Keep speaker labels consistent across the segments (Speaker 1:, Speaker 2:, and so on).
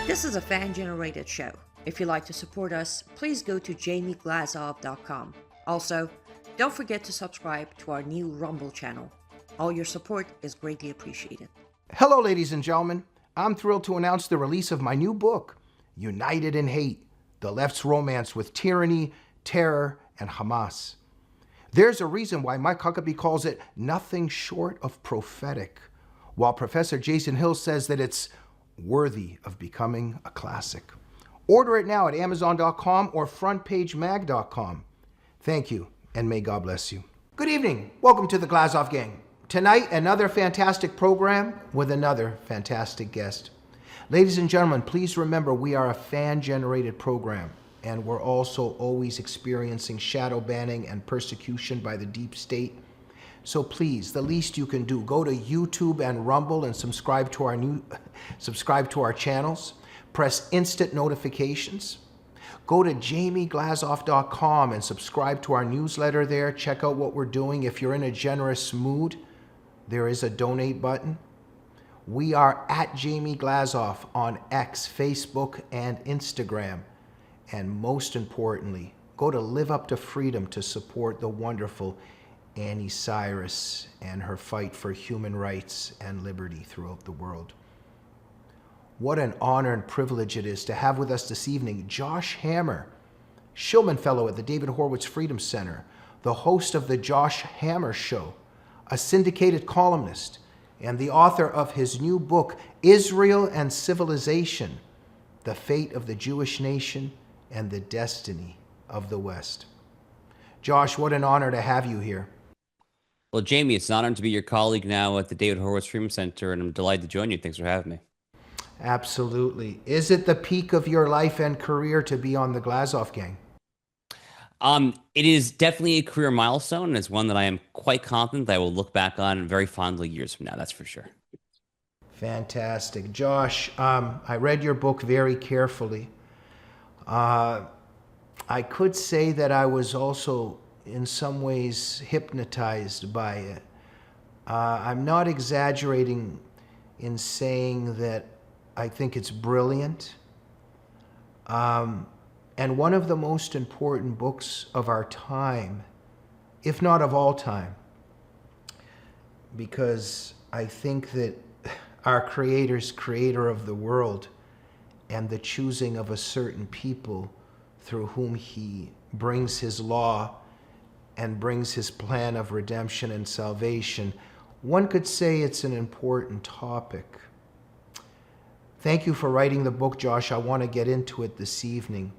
Speaker 1: This is a fan-generated show. If you'd like to support us, please go to jamieglazov.com. Also, don't forget to subscribe to our new Rumble channel. All your support is greatly appreciated.
Speaker 2: Hello, ladies and gentlemen. I'm thrilled to announce the release of my new book, United in Hate, The Left's Romance with Tyranny, Terror, and Hamas. There's a reason why Mike Huckabee calls it nothing short of prophetic, while Professor Jason Hill says that it's worthy of becoming a classic. Order it now at Amazon.com or FrontPageMag.com. Thank you, and may God bless you. Good evening. Welcome to the Glazov Gang. Tonight, another fantastic program with another fantastic guest. Ladies and gentlemen, please remember we are a fan-generated program, and we're also always experiencing shadow banning and persecution by the deep state. So please, the least you can do, go to YouTube and Rumble and subscribe to our channels. Press instant notifications. Go to jamieglazov.com and subscribe to our newsletter there. Check out what we're doing. If you're in a generous mood, there is a donate button. We are at Jamie Glazov on X, Facebook, and Instagram. And most importantly, go to Live Up to Freedom to support the wonderful Annie Cyrus and her fight for human rights and liberty throughout the world. What an honor and privilege it is to have with us this evening Josh Hammer, Shillman Fellow at the David Horowitz Freedom Center, the host of The Josh Hammer Show, a syndicated columnist, and the author of his new book, Israel and Civilization, The Fate of the Jewish Nation and the Destiny of the West. Josh, what an honor to have you here.
Speaker 3: Well, Jamie, it's an honor to be your colleague now at the David Horowitz Freedom Center, and I'm delighted to join you. Thanks for having me.
Speaker 2: Absolutely. Is it the peak of your life and career to be on the Glazov Gang?
Speaker 3: It is definitely a career milestone, and it's one that I am quite confident that I will look back on very fondly years from now. That's for sure.
Speaker 2: Fantastic. Josh, I read your book very carefully. I could say that I was also in some ways hypnotized by it. I'm not exaggerating in saying that I think it's brilliant. And one of the most important books of our time, if not of all time, because I think that our Creator's creator of the world and the choosing of a certain people through whom he brings his law and brings his plan of redemption and salvation, one could say it's an important topic. Thank you for writing the book, Josh. I want to get into it this evening.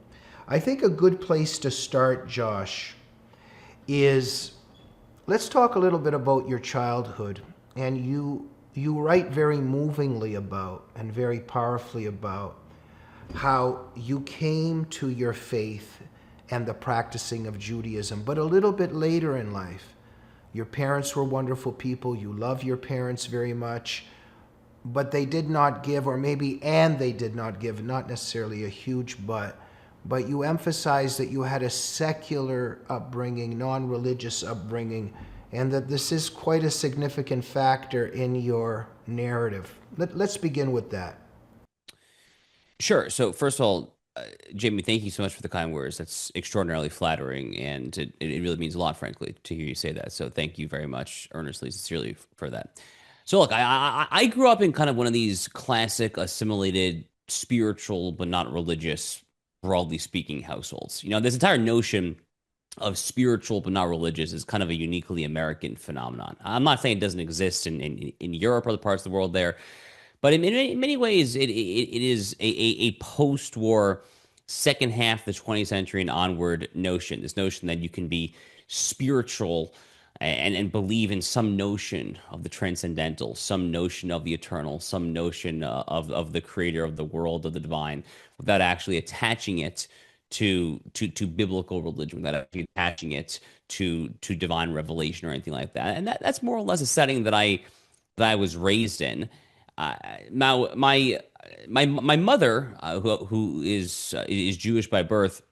Speaker 2: I think a good place to start, Josh, is let's talk a little bit about your childhood. And you write very movingly about and very powerfully about how you came to your faith and the practicing of Judaism, but a little bit later in life. Your parents were wonderful people. You love your parents very much, but they did not give, or maybe, and they did not give, not necessarily a huge but you emphasize that you had a secular upbringing, non-religious upbringing, and that this is quite a significant factor in your narrative. Let's begin with that.
Speaker 3: Sure. So first of all, Jamie, thank you so much for the kind words. That's extraordinarily flattering, and it really means a lot, frankly, to hear you say that. So thank you very much, earnestly, sincerely for that. So look, I grew up in kind of one of these classic assimilated spiritual but not religious, broadly speaking, households. You know, this entire notion of spiritual but not religious is kind of a uniquely American phenomenon. I'm not saying it doesn't exist in Europe or other parts of the world there, but in many ways, it is a post-war second half of the 20th century and onward notion, this notion that you can be spiritual and believe in some notion of the transcendental, some notion of the eternal, some notion of the creator of the world, of the divine, without actually attaching it to biblical religion, without actually attaching it to divine revelation or anything like that. And that's more or less a setting that I was raised in. Now, my mother, who is Jewish by birth,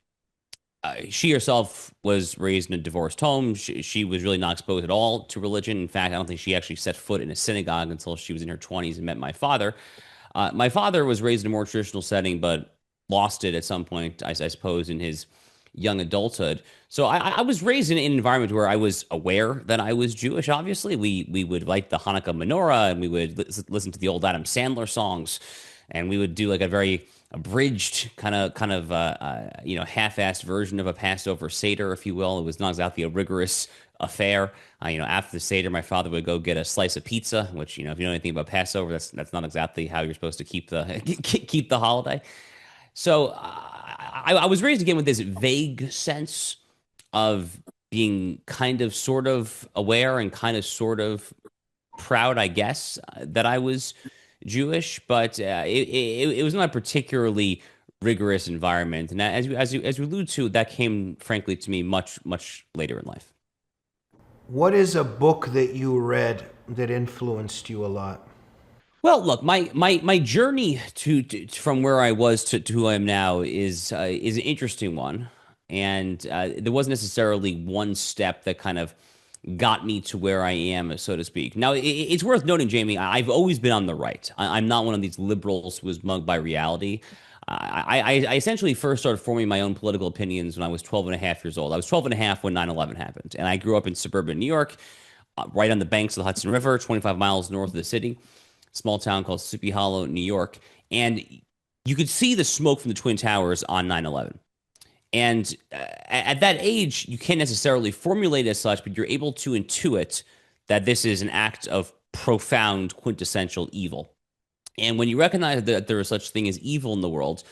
Speaker 3: she herself was raised in a divorced home. She was really not exposed at all to religion. In fact, I don't think she actually set foot in a synagogue until she was in her 20s and met my father. My father was raised in a more traditional setting, but lost it at some point, I suppose, in his young adulthood. So I was raised in an environment where I was aware that I was Jewish. Obviously, we would light the Hanukkah menorah, and we would listen to the old Adam Sandler songs, and we would do like a very abridged half-assed version of a Passover Seder, if you will. It was not exactly a rigorous affair. After the Seder, my father would go get a slice of pizza, which, if you know anything about Passover, that's not exactly how you're supposed to keep the keep the holiday. So I was raised again with this vague sense of being kind of sort of aware and kind of sort of proud, I guess, that I was Jewish, but it was not a particularly rigorous environment. And as you allude to, that came, frankly, to me much later in life.
Speaker 2: What is a book that you read that influenced you a lot?
Speaker 3: Well, look, my journey from where I was to who I am now is an interesting one, and there wasn't necessarily one step that kind of got me to where I am, so to speak. Now, it's worth noting, Jamie, I've always been on the right. I'm not one of these liberals who was mugged by reality. I essentially first started forming my own political opinions when I was 12 and a half years old. I was 12 and a half when 9/11 happened, and I grew up in suburban New York, right on the banks of the Hudson River, 25 miles north of the city, small town called Sleepy Hollow, New York. And you could see the smoke from the Twin Towers on 9/11. And at that age, you can't necessarily formulate as such, but you're able to intuit that this is an act of profound, quintessential evil. And when you recognize that there is such thing as evil in the world,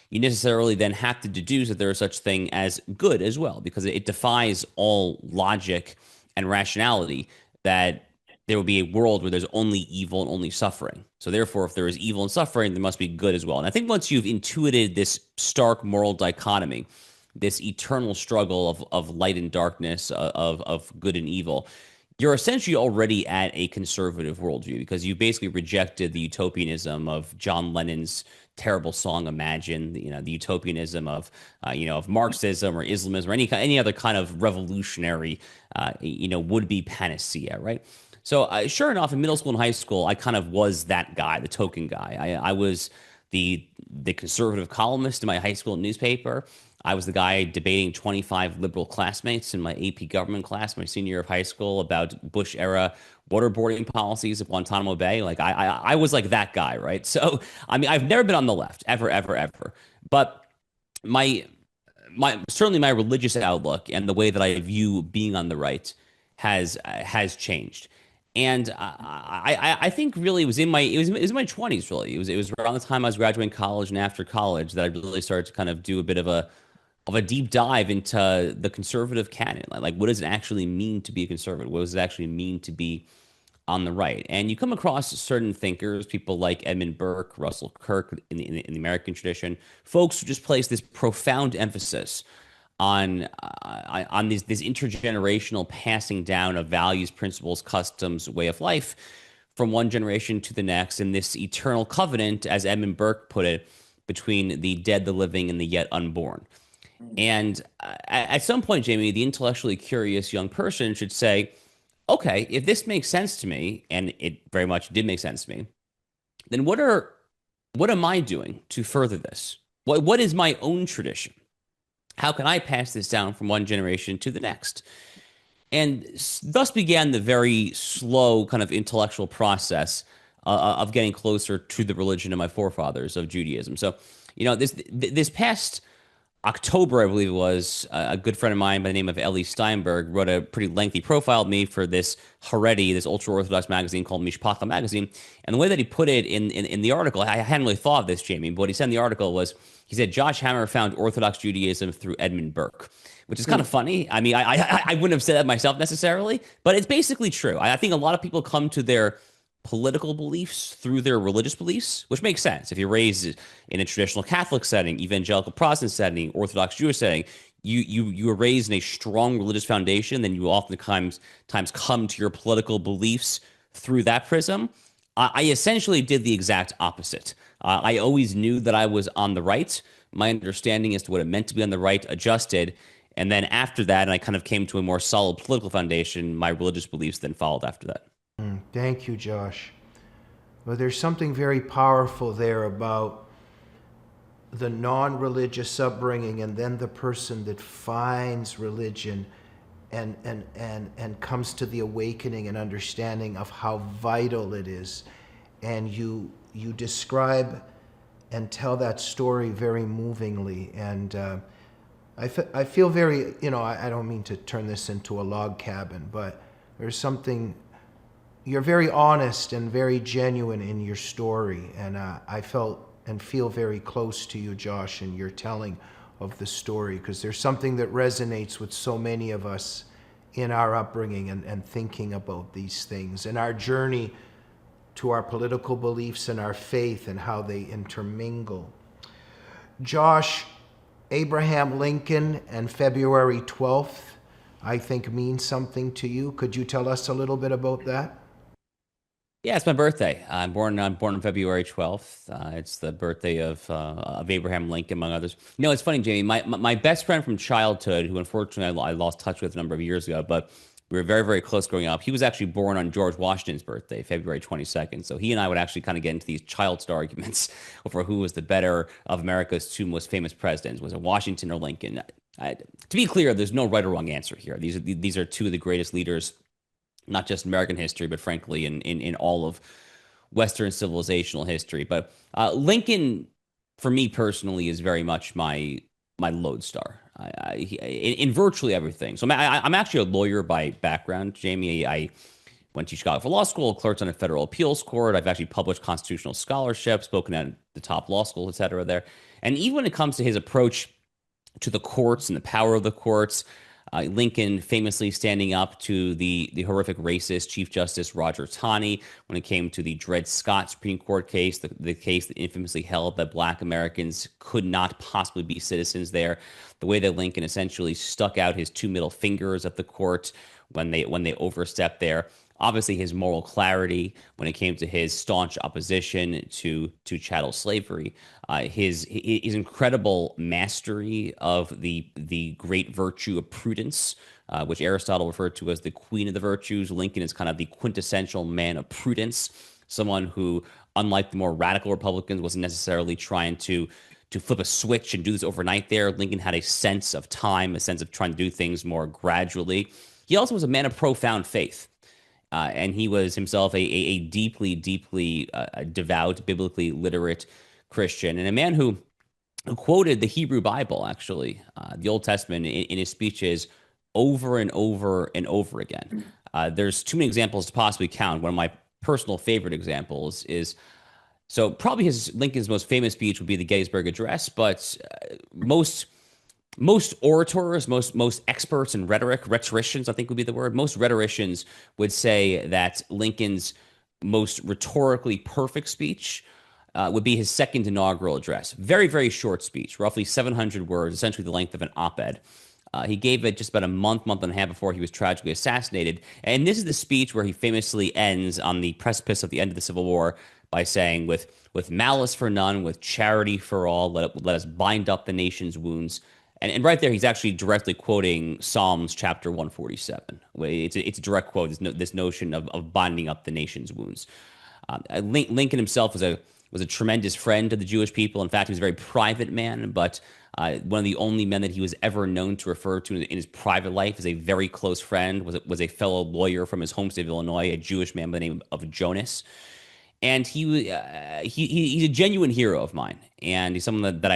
Speaker 3: you necessarily then have to deduce that there is such thing as good as well, because it defies all logic and rationality that there will be a world where there's only evil and only suffering. So therefore, if there is evil and suffering, there must be good as well. And I think once you've intuited this stark moral dichotomy, this eternal struggle of light and darkness, of good and evil, you're essentially already at a conservative worldview, because you basically rejected the utopianism of John Lennon's terrible song Imagine, the utopianism of Marxism or Islamism or any other kind of revolutionary would-be panacea, right? So sure enough, in middle school and high school, I kind of was that guy, the token guy. I was the conservative columnist in my high school newspaper. I was the guy debating 25 liberal classmates in my AP government class my senior year of high school about Bush era waterboarding policies of Guantanamo Bay. Like I was like that guy, right? So I mean, I've never been on the left ever, but my certainly my religious outlook and the way that I view being on the right has changed. And I think really it was in my 20s really. It was around the time I was graduating college and after college that I really started to kind of do a bit of a deep dive into the conservative canon. Like what does it actually mean to be a conservative? What does it actually mean to be on the right? And you come across certain thinkers, people like Edmund Burke, Russell Kirk in the American tradition, folks who just place this profound emphasis on this intergenerational passing down of values, principles, customs, way of life from one generation to the next, and this eternal covenant, as Edmund Burke put it, between the dead, the living, and the yet unborn. And at some point, Jamie, the intellectually curious young person should say, okay, if this makes sense to me, and it very much did make sense to me, then what am I doing to further this? What is my own tradition? How can I pass this down from one generation to the next? And thus began the very slow kind of intellectual process of getting closer to the religion of my forefathers of Judaism. So, this past October, I believe it was, a good friend of mine by the name of Ellie Steinberg wrote a pretty lengthy profile of me for this Haredi, this ultra-Orthodox magazine called Mishpacha Magazine. And the way that he put it in the article, I hadn't really thought of this, Jamie, but what he said in the article was, he said, Josh Hammer found Orthodox Judaism through Edmund Burke, which is kind of funny. I mean, I wouldn't have said that myself necessarily, but it's basically true. I think a lot of people come to their political beliefs through their religious beliefs, which makes sense. If you're raised in a traditional Catholic setting, evangelical Protestant setting, Orthodox Jewish setting, you are raised in a strong religious foundation, then you oftentimes come to your political beliefs through that prism. I essentially did the exact opposite. I always knew that I was on the right. My understanding as to what it meant to be on the right adjusted. And then after that, and I kind of came to a more solid political foundation, my religious beliefs then followed after that.
Speaker 2: Thank you, Josh. Well, there's something very powerful there about the non-religious upbringing and then the person that finds religion and comes to the awakening and understanding of how vital it is. And you describe and tell that story very movingly. And I feel very, I don't mean to turn this into a log cabin, but there's something, you're very honest and very genuine in your story. And I felt and feel very close to you, Josh, in your telling of the story, because there's something that resonates with so many of us in our upbringing and thinking about these things and our journey to our political beliefs and our faith and how they intermingle. Josh, Abraham Lincoln and February 12th, I think, means something to you. Could you tell us a little bit about that?
Speaker 3: Yeah, it's my birthday. I'm born on February 12th. It's the birthday of Abraham Lincoln, among others. It's funny, Jamie. My best friend from childhood, who unfortunately I lost touch with a number of years ago, but we were very, very close growing up. He was actually born on George Washington's birthday, February 22nd. So he and I would actually kind of get into these child star arguments over who was the better of America's two most famous presidents. Was it Washington or Lincoln? To be clear, there's no right or wrong answer here. These are two of the greatest leaders, not just American history, but frankly, in all of Western civilizational history. But Lincoln, for me personally, is very much my lodestar in virtually everything. So I'm actually a lawyer by background, Jamie. I went to Chicago for law school, clerked on a federal appeals court. I've actually published constitutional scholarship, spoken at the top law school, et cetera, there. And even when it comes to his approach to the courts and the power of the courts, Lincoln famously standing up to the horrific racist Chief Justice Roger Taney when it came to the Dred Scott Supreme Court case, the case that infamously held that Black Americans could not possibly be citizens there. The way that Lincoln essentially stuck out his two middle fingers at the court when they overstepped there. Obviously, his moral clarity when it came to his staunch opposition to chattel slavery, his incredible mastery of the great virtue of prudence, which Aristotle referred to as the queen of the virtues. Lincoln is kind of the quintessential man of prudence, someone who, unlike the more radical Republicans, wasn't necessarily trying to flip a switch and do this overnight there. Lincoln had a sense of time, a sense of trying to do things more gradually. He also was a man of profound faith. And he was himself a deeply, deeply devout, biblically literate Christian, and a man who quoted the Hebrew Bible, actually, the Old Testament, in his speeches over and over and over again. There's too many examples to possibly count. One of my personal favorite examples is, so probably Lincoln's most famous speech would be the Gettysburg Address, but most orators, most experts in rhetoricians, I think would be the word. Most rhetoricians would say that Lincoln's most rhetorically perfect speech would be his second inaugural address. Very, very short speech, roughly 700 words, essentially the length of an op-ed. He gave it just about a month and a half before he was tragically assassinated. And this is the speech where he famously ends on the precipice of the end of the Civil War by saying, with malice for none, with charity for all, let us bind up the nation's wounds. And right there, he's actually directly quoting Psalms chapter 147. It's a direct quote, this notion of binding up the nation's wounds. Lincoln himself was a tremendous friend to the Jewish people. In fact, he was a very private man, but one of the only men that he was ever known to refer to in his private life as a very close friend was a fellow lawyer from his home state of Illinois, a Jewish man by the name of Jonas. And he's a genuine hero of mine, and he's someone that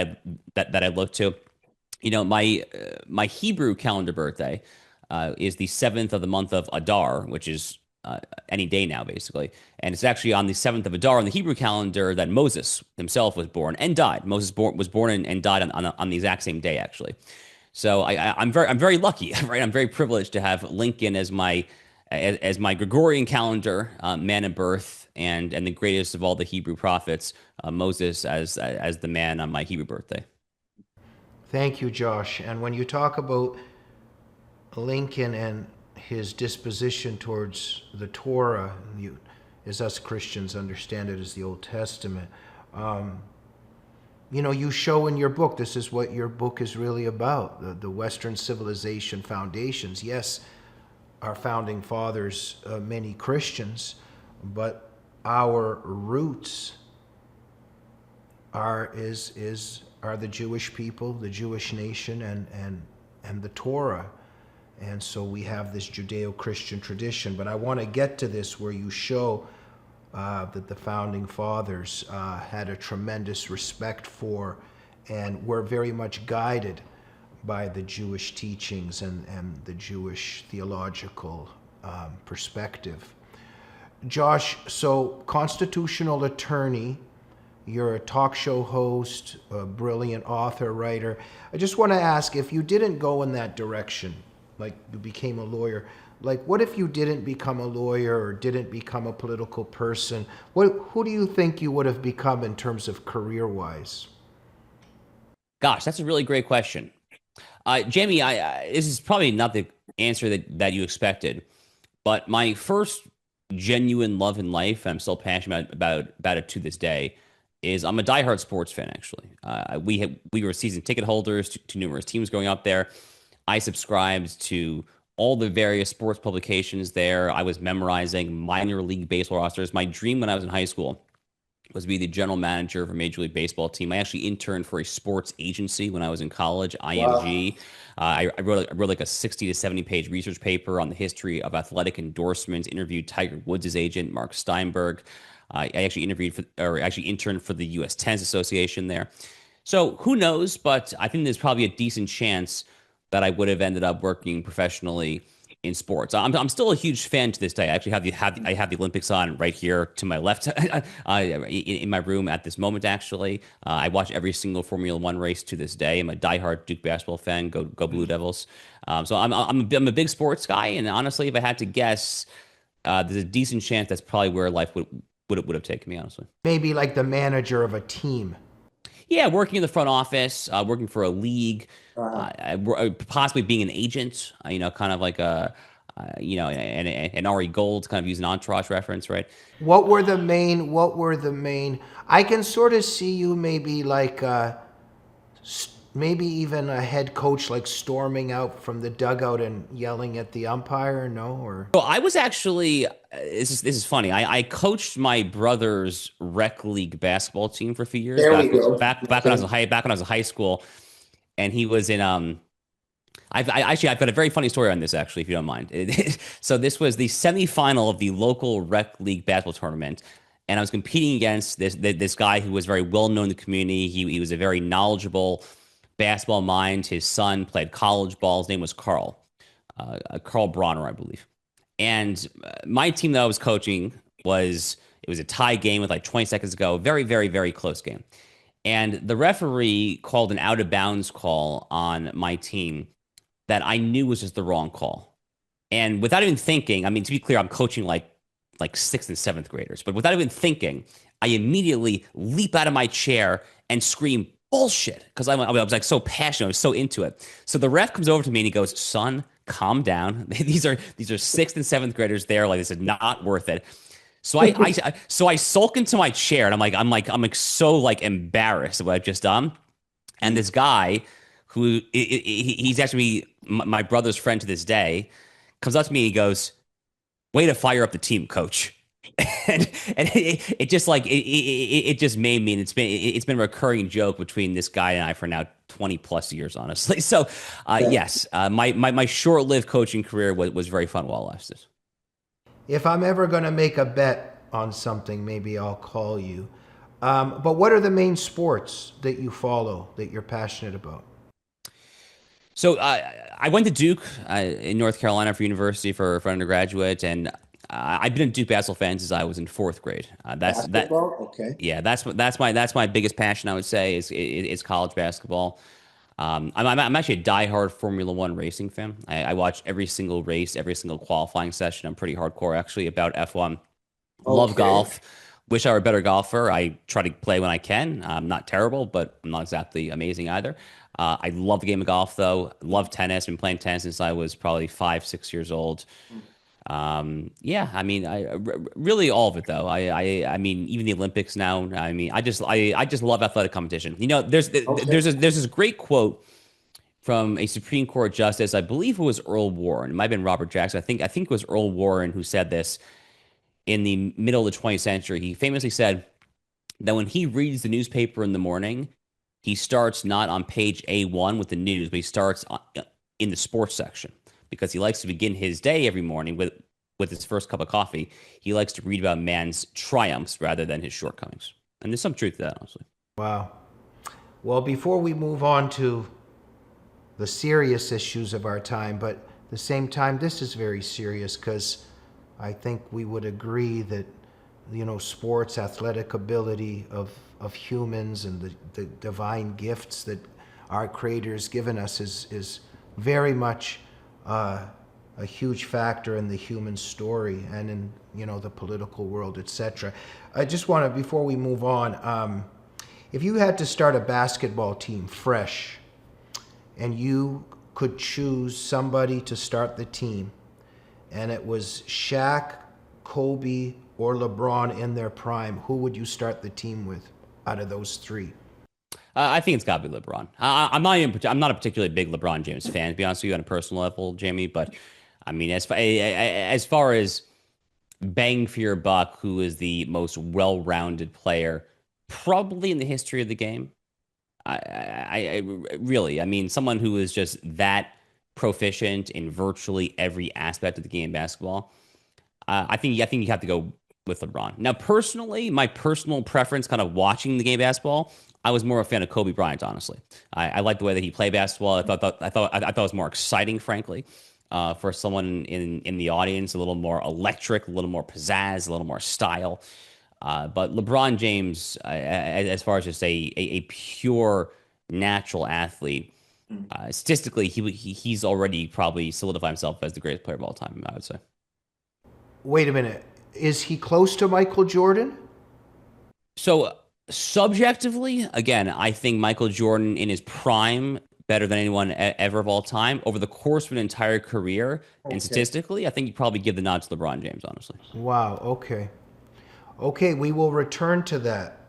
Speaker 3: I look to. My Hebrew calendar birthday is the 7th of the month of Adar, which is any day now, basically. And it's actually on the 7th of Adar on the Hebrew calendar that Moses himself was born and died. Moses was born and died on the exact same day, actually. So I'm very lucky, right? I'm very privileged to have Lincoln as my Gregorian calendar man of birth, and the greatest of all the Hebrew prophets, Moses, as the man on my Hebrew birthday.
Speaker 2: Thank you, Josh. And when you talk about Lincoln and his disposition towards the Torah, as us Christians understand it as the Old Testament, you show in your book, this is what your book is really about, the Western civilization foundations. Yes, our founding fathers, many Christians, but our roots are the Jewish people, the Jewish nation, and the Torah. And so we have this Judeo-Christian tradition. But I want to get to this where you show that the founding fathers had a tremendous respect for and were very much guided by the Jewish teachings and the Jewish theological perspective. Josh, so constitutional attorney, you're a talk show host, a brilliant author, writer. I just want to ask, if you didn't go in that direction, like you became a lawyer, like what if you didn't become a lawyer or didn't become a political person? Who do you think you would have become in terms of career-wise?
Speaker 3: Gosh, that's a really great question. Jamie, this is probably not the answer that you expected, but my first genuine love in life, and I'm still passionate about it to this day, is I'm a diehard sports fan. Actually, we were season ticket holders to numerous teams growing up there. I subscribed to all the various sports publications there. I was memorizing minor league baseball rosters. My dream when I was in high school was to be the general manager of a Major League Baseball team. I actually interned for a sports agency when I was in college,
Speaker 2: Wow.
Speaker 3: IMG. I wrote like a 60 to 70 page research paper on the history of athletic endorsements, interviewed Tiger Woods' agent, Mark Steinberg. I actually actually interned for the U.S. Tennis Association there. So who knows? But I think there's probably a decent chance that I would have ended up working professionally in sports. I'm still a huge fan to this day. I actually I have the Olympics on right here to my left in my room at this moment. Actually, I watch every single Formula One race to this day. I'm a diehard Duke basketball fan. Go Blue Devils. So I'm a big sports guy, and honestly, if I had to guess, there's a decent chance that's probably where life would have taken me. Honestly,
Speaker 2: Maybe like the manager of a team.
Speaker 3: yeah, working in the front office, working for a league,
Speaker 2: Uh,
Speaker 3: possibly being an agent. Kind of like an Ari Gold, kind of use an entourage reference, right?
Speaker 2: what were the main, I can sort of see you maybe like maybe even a head coach like storming out from the dugout and yelling at the umpire, no? Or
Speaker 3: So I was actually this is funny. I coached my brother's rec league basketball team for a few years
Speaker 2: there we go.
Speaker 3: back when I was in high school, and he was in I've got a very funny story on this actually, if you don't mind. So this was the semifinal of the local rec league basketball tournament, and I was competing against this guy who was very well known in the community. He was a very knowledgeable basketball mind. His son played college ball. His name was Carl Bronner, I believe. And my team that I was coaching it was a tie game with like 20 seconds to go. Very, very, very close game. And the referee called an out of bounds call on my team that I knew was just the wrong call. And without even thinking, I mean, to be clear, I'm coaching like sixth and seventh graders, but without even thinking, I immediately leap out of my chair and scream bullshit because I was like so passionate, I was so into it. So the ref comes over to me and he goes, "Son, calm down. These are sixth and seventh graders there. Like this is not worth it." So I sulk into my chair and I'm so like embarrassed of what I've just done. And this guy he's actually my brother's friend to this day comes up to me and he goes, "Way to fire up the team, coach." And it just like it just made me, and it's been a recurring joke between this guy and I for now 20 plus years, honestly. So yes, my short-lived coaching career was very fun while it lasted.
Speaker 2: If I'm ever going to make a bet on something, maybe I'll call you. But what are the main sports that you follow that you're passionate about?
Speaker 3: So I went to Duke in North Carolina for university for undergraduate, and I've been a Duke basketball fan since I was in fourth grade. That's that.
Speaker 2: Basketball? Okay.
Speaker 3: Yeah, that's my biggest passion. I would say is college basketball. I'm actually a diehard Formula One racing fan. I watch every single race, every single qualifying session. I'm pretty hardcore actually about F1. Love
Speaker 2: Okay.
Speaker 3: golf. Wish I were a better golfer. I try to play when I can. I'm not terrible, but I'm not exactly amazing either. I love the game of golf though. Love tennis. Been playing tennis since I was probably 5, 6 years old. Yeah, I mean, really all of it though. I mean, even the Olympics now. I mean, I just love athletic competition.
Speaker 2: Okay.
Speaker 3: There's this great quote from a Supreme Court justice. I believe it was Earl Warren. It might have been Robert Jackson. I think it was Earl Warren who said this. in the middle of the 20th century. He famously said that when he reads the newspaper in the morning, he starts not on page A1 with the news, but he starts in the sports section because he likes to begin his day every morning with his first cup of coffee. He likes to read about man's triumphs rather than his shortcomings. And there's some truth to that, honestly.
Speaker 2: Wow. Well, before we move on to the serious issues of our time, but at the same time, this is very serious because I think we would agree that, sports, athletic ability of humans and the divine gifts that our Creator's given us is very much a huge factor in the human story and in, the political world, etc. I just want to, before we move on, if you had to start a basketball team fresh and you could choose somebody to start the team, and it was Shaq, Kobe, or LeBron in their prime, who would you start the team with out of those three?
Speaker 3: I think it's got to be LeBron. I'm not a particularly big LeBron James fan, to be honest with you, on a personal level, Jamie. But I mean, as far as bang for your buck, who is the most well-rounded player probably in the history of the game? I really, I mean, someone who is just that proficient in virtually every aspect of the game of basketball. I think you have to go with LeBron. Now, personally, my personal preference, kind of watching the game of basketball, I was more a fan of Kobe Bryant. Honestly, I liked the way that he played basketball. I thought it was more exciting, frankly, for someone in the audience, a little more electric, a little more pizzazz, a little more style. But LeBron James, as far as just a pure natural athlete, statistically, he's already probably solidified himself as the greatest player of all time, I would say.
Speaker 2: Wait a minute. Is he close to Michael Jordan?
Speaker 3: So subjectively, again, I think Michael Jordan in his prime better than anyone ever of all time. Over the course of an entire career, and statistically, I think you'd probably give the nod to LeBron James, honestly.
Speaker 2: Wow, okay. Okay, we will return to that.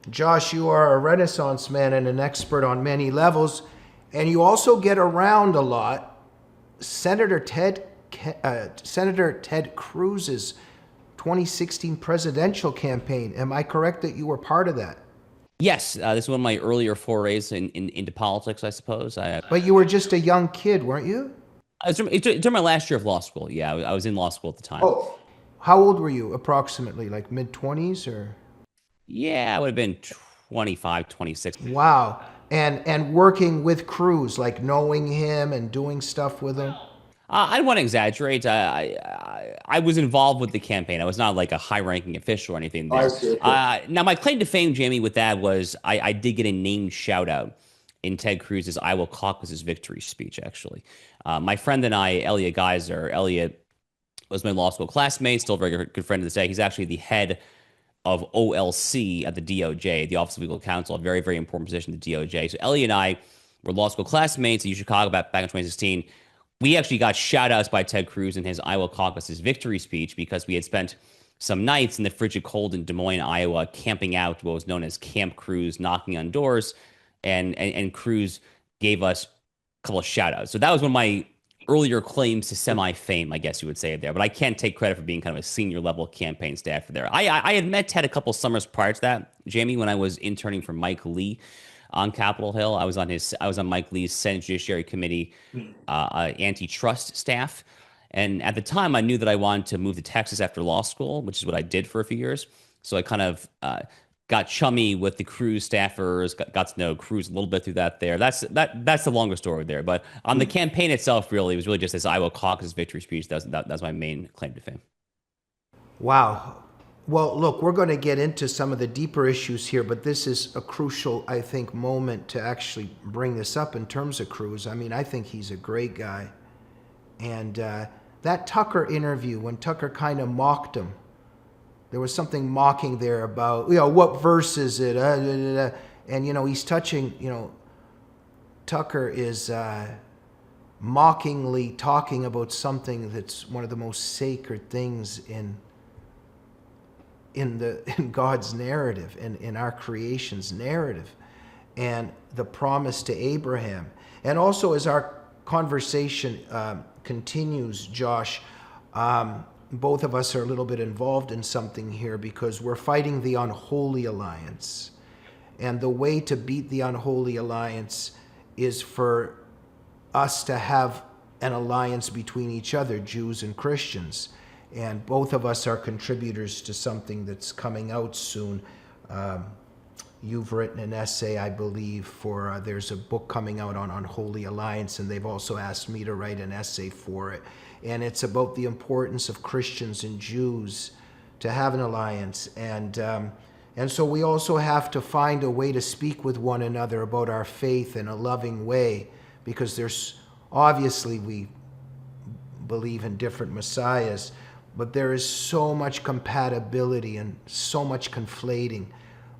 Speaker 2: Josh, you are a Renaissance man and an expert on many levels, and you also get around a lot. Senator Ted Cruz's 2016 presidential campaign. Am I correct that you were part of that?
Speaker 3: Yes, this is one of my earlier forays into politics, I suppose.
Speaker 2: But you were just a young kid, weren't you?
Speaker 3: During my last year of law school. Yeah, I was in law school at the time.
Speaker 2: Oh, how old were you approximately? Like mid-20s or?
Speaker 3: Yeah, I would have been 25, 26.
Speaker 2: Wow. And working with Cruz, like knowing him and doing stuff with him?
Speaker 3: I don't want to exaggerate. I was involved with the campaign. I was not like a high-ranking official or anything there. Now, my claim to fame, Jamie, with that was I did get a named shout-out in Ted Cruz's Iowa caucus's victory speech, actually. My friend and I, Elliot Geiser, Elliot was my law school classmate, still a very good friend to this day. He's actually the head of OLC at the DOJ, the Office of Legal Counsel, a very, very important position at the DOJ. So Elliot and I were law school classmates at Chicago back in 2016. We actually got shout-outs by Ted Cruz in his Iowa caucus's victory speech because we had spent some nights in the frigid cold in Des Moines, Iowa, camping out what was known as Camp Cruz, knocking on doors, and Cruz gave us a couple of shout-outs. So that was one of my earlier claims to semi-fame, I guess you would say there. But I can't take credit for being kind of a senior-level campaign staffer there. I had met Ted a couple summers prior to that, Jamie, when I was interning for Mike Lee on Capitol Hill. I was on Mike Lee's Senate Judiciary Committee antitrust staff. And at the time, I knew that I wanted to move to Texas after law school, which is what I did for a few years. So I kind of got chummy with the Cruz staffers, got to know Cruz a little bit through that there. That's the longer story there. But on the campaign itself, really, it was really just this Iowa caucus victory speech. That's my main claim to fame.
Speaker 2: Wow. Well, look, we're going to get into some of the deeper issues here, but this is a crucial, I think, moment to actually bring this up in terms of Cruz. I mean, I think he's a great guy. And that Tucker interview, when Tucker kind of mocked him, there was something mocking there about, what verse is it? And, he's touching, Tucker is mockingly talking about something that's one of the most sacred things in God's narrative, in our creation's narrative, and the promise to Abraham. And also, as our conversation continues, Josh, both of us are a little bit involved in something here because we're fighting the unholy alliance. And the way to beat the unholy alliance is for us to have an alliance between each other, Jews and Christians. And both of us are contributors to something that's coming out soon. You've written an essay, I believe, for there's a book coming out on Unholy Alliance, and they've also asked me to write an essay for it. And it's about the importance of Christians and Jews to have an alliance. And so we also have to find a way to speak with one another about our faith in a loving way, because there's obviously we believe in different messiahs, but there is so much compatibility and so much conflating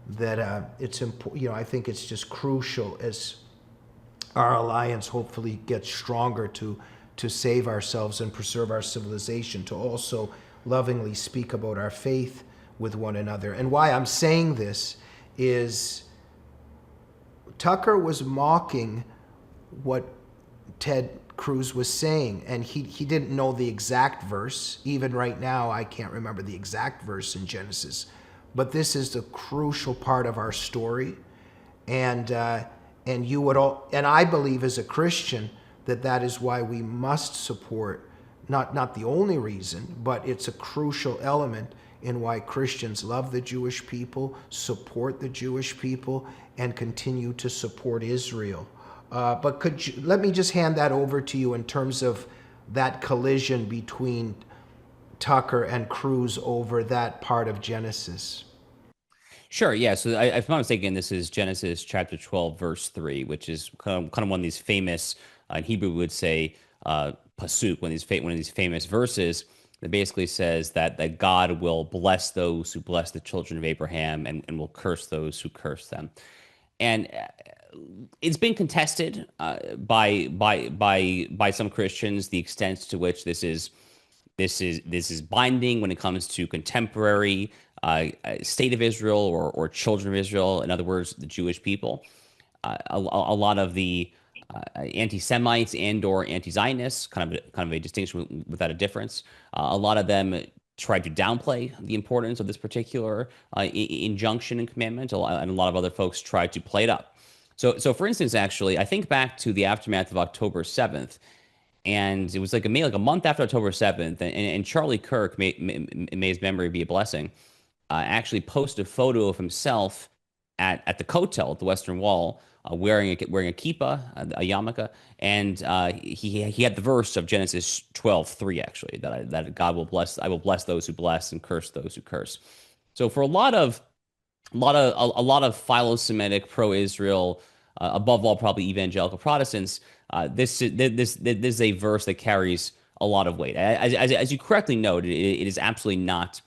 Speaker 2: that it's important. I think it's just crucial as our alliance hopefully gets stronger to save ourselves and preserve our civilization, to also lovingly speak about our faith with one another. And why I'm saying this is Tucker was mocking what Ted Cruz was saying, and he didn't know the exact verse. Even right now, I can't remember the exact verse in Genesis, but this is the crucial part of our story. And you would all, and I believe as a Christian that is why we must support, not the only reason, but it's a crucial element in why Christians love the Jewish people, support the Jewish people, and continue to support Israel. But let me just hand that over to you in terms of that collision between Tucker and Cruz over that part of Genesis.
Speaker 3: Sure. Yeah. So if I'm not mistaken, this is Genesis chapter 12, verse 3, which is kind of one of these famous, in Hebrew we would say pasuk, one of these famous verses that basically says that God will bless those who bless the children of Abraham and will curse those who curse them. And it's been contested by some Christians the extent to which this is binding when it comes to contemporary state of Israel or children of Israel. In other words, the Jewish people. A lot of the anti-Semites and/or anti-Zionists, kind of a distinction without a difference. A lot of them tried to downplay the importance of this particular injunction and commandment, and a lot of other folks tried to play it up. So for instance, actually, I think back to the aftermath of October 7th, and it was maybe a month after October 7th, and Charlie Kirk, may his memory be a blessing, actually posted a photo of himself at the Kotel, at the Western Wall, wearing a kippah, a yarmulke, and he had the verse of Genesis 12:3 actually, that God will bless, I will bless those who bless and curse those who curse. So for a lot of philo-Semitic, pro-Israel, above all probably evangelical Protestants, this is a verse that carries a lot of weight. As you correctly noted, it is absolutely not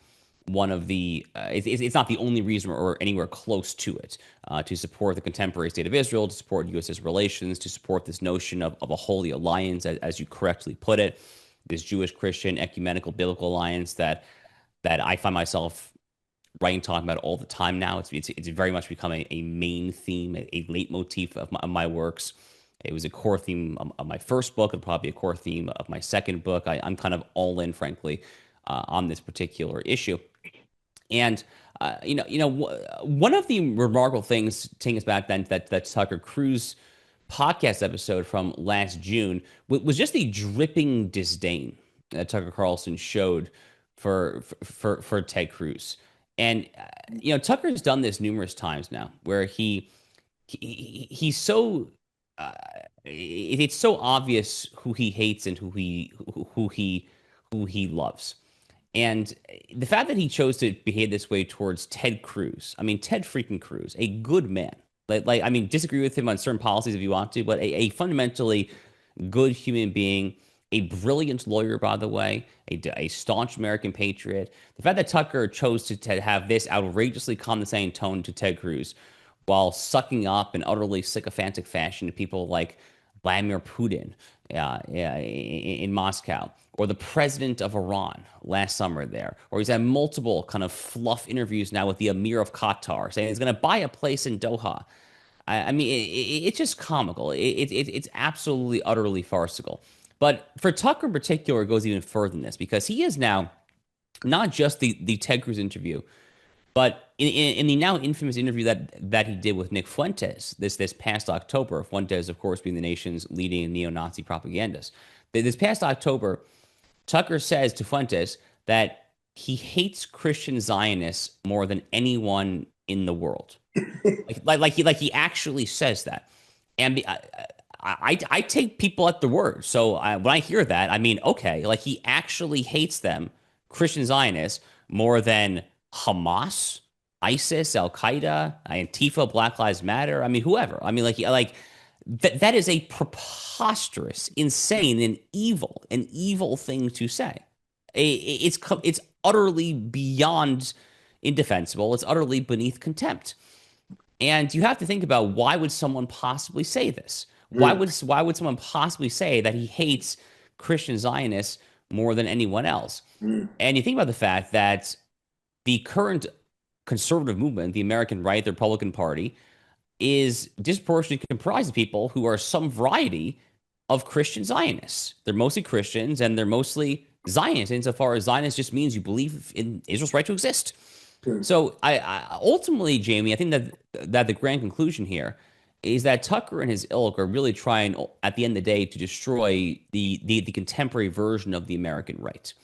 Speaker 3: one of the it's not the only reason or anywhere close to it to support the contemporary state of Israel, to support U.S. relations, to support this notion of a holy alliance, as you correctly put it, this Jewish Christian ecumenical biblical alliance that I find myself writing, talking about all the time now. It's very much become a main theme, a leitmotif of my works. It was a core theme of my first book, and probably a core theme of my second book. I'm kind of all in, frankly, on this particular issue. And one of the remarkable things, taking us back then, that Tucker Cruz podcast episode from last June was just the dripping disdain that Tucker Carlson showed for Ted Cruz. And Tucker's done this numerous times now, where he's so it's so obvious who he hates and who he loves. And the fact that he chose to behave this way towards Ted Cruz, I mean, Ted freaking Cruz, a good man. I mean, disagree with him on certain policies if you want to, but a fundamentally good human being, a brilliant lawyer, by the way, a staunch American patriot. The fact that Tucker chose to have this outrageously condescending tone to Ted Cruz while sucking up in utterly sycophantic fashion to people like Vladimir Putin in Moscow, or the president of Iran last summer there, or he's had multiple kind of fluff interviews now with the Emir of Qatar saying he's going to buy a place in Doha. I mean, it's just comical. It's absolutely, utterly farcical. But for Tucker in particular, it goes even further than this, because he is now not just the Ted Cruz interview, but in the now infamous interview that he did with Nick Fuentes this past October. Fuentes, of course, being the nation's leading neo-Nazi propagandist. This past October, Tucker says to Fuentes that he hates Christian Zionists more than anyone in the world. He actually says that, and I take people at the word. So when I hear that, I mean, okay, like he actually hates them, Christian Zionists, more than Hamas, ISIS, Al Qaeda, Antifa, Black Lives Matter. I mean, whoever. I mean, that is a preposterous, insane, and evil thing to say. It's utterly beyond indefensible. It's utterly beneath contempt. And you have to think about, why would someone possibly say this? Why would someone possibly say that he hates Christian Zionists more than anyone else? And you think about the fact that the current conservative movement, the American right, the Republican Party, is disproportionately comprised of people who are some variety of Christian Zionists. They're mostly Christians, and they're mostly Zionists, insofar as Zionist just means you believe in Israel's right to exist. So I ultimately, Jamie, I think that the grand conclusion here is that Tucker and his ilk are really trying, at the end of the day, to destroy the contemporary version of the American right.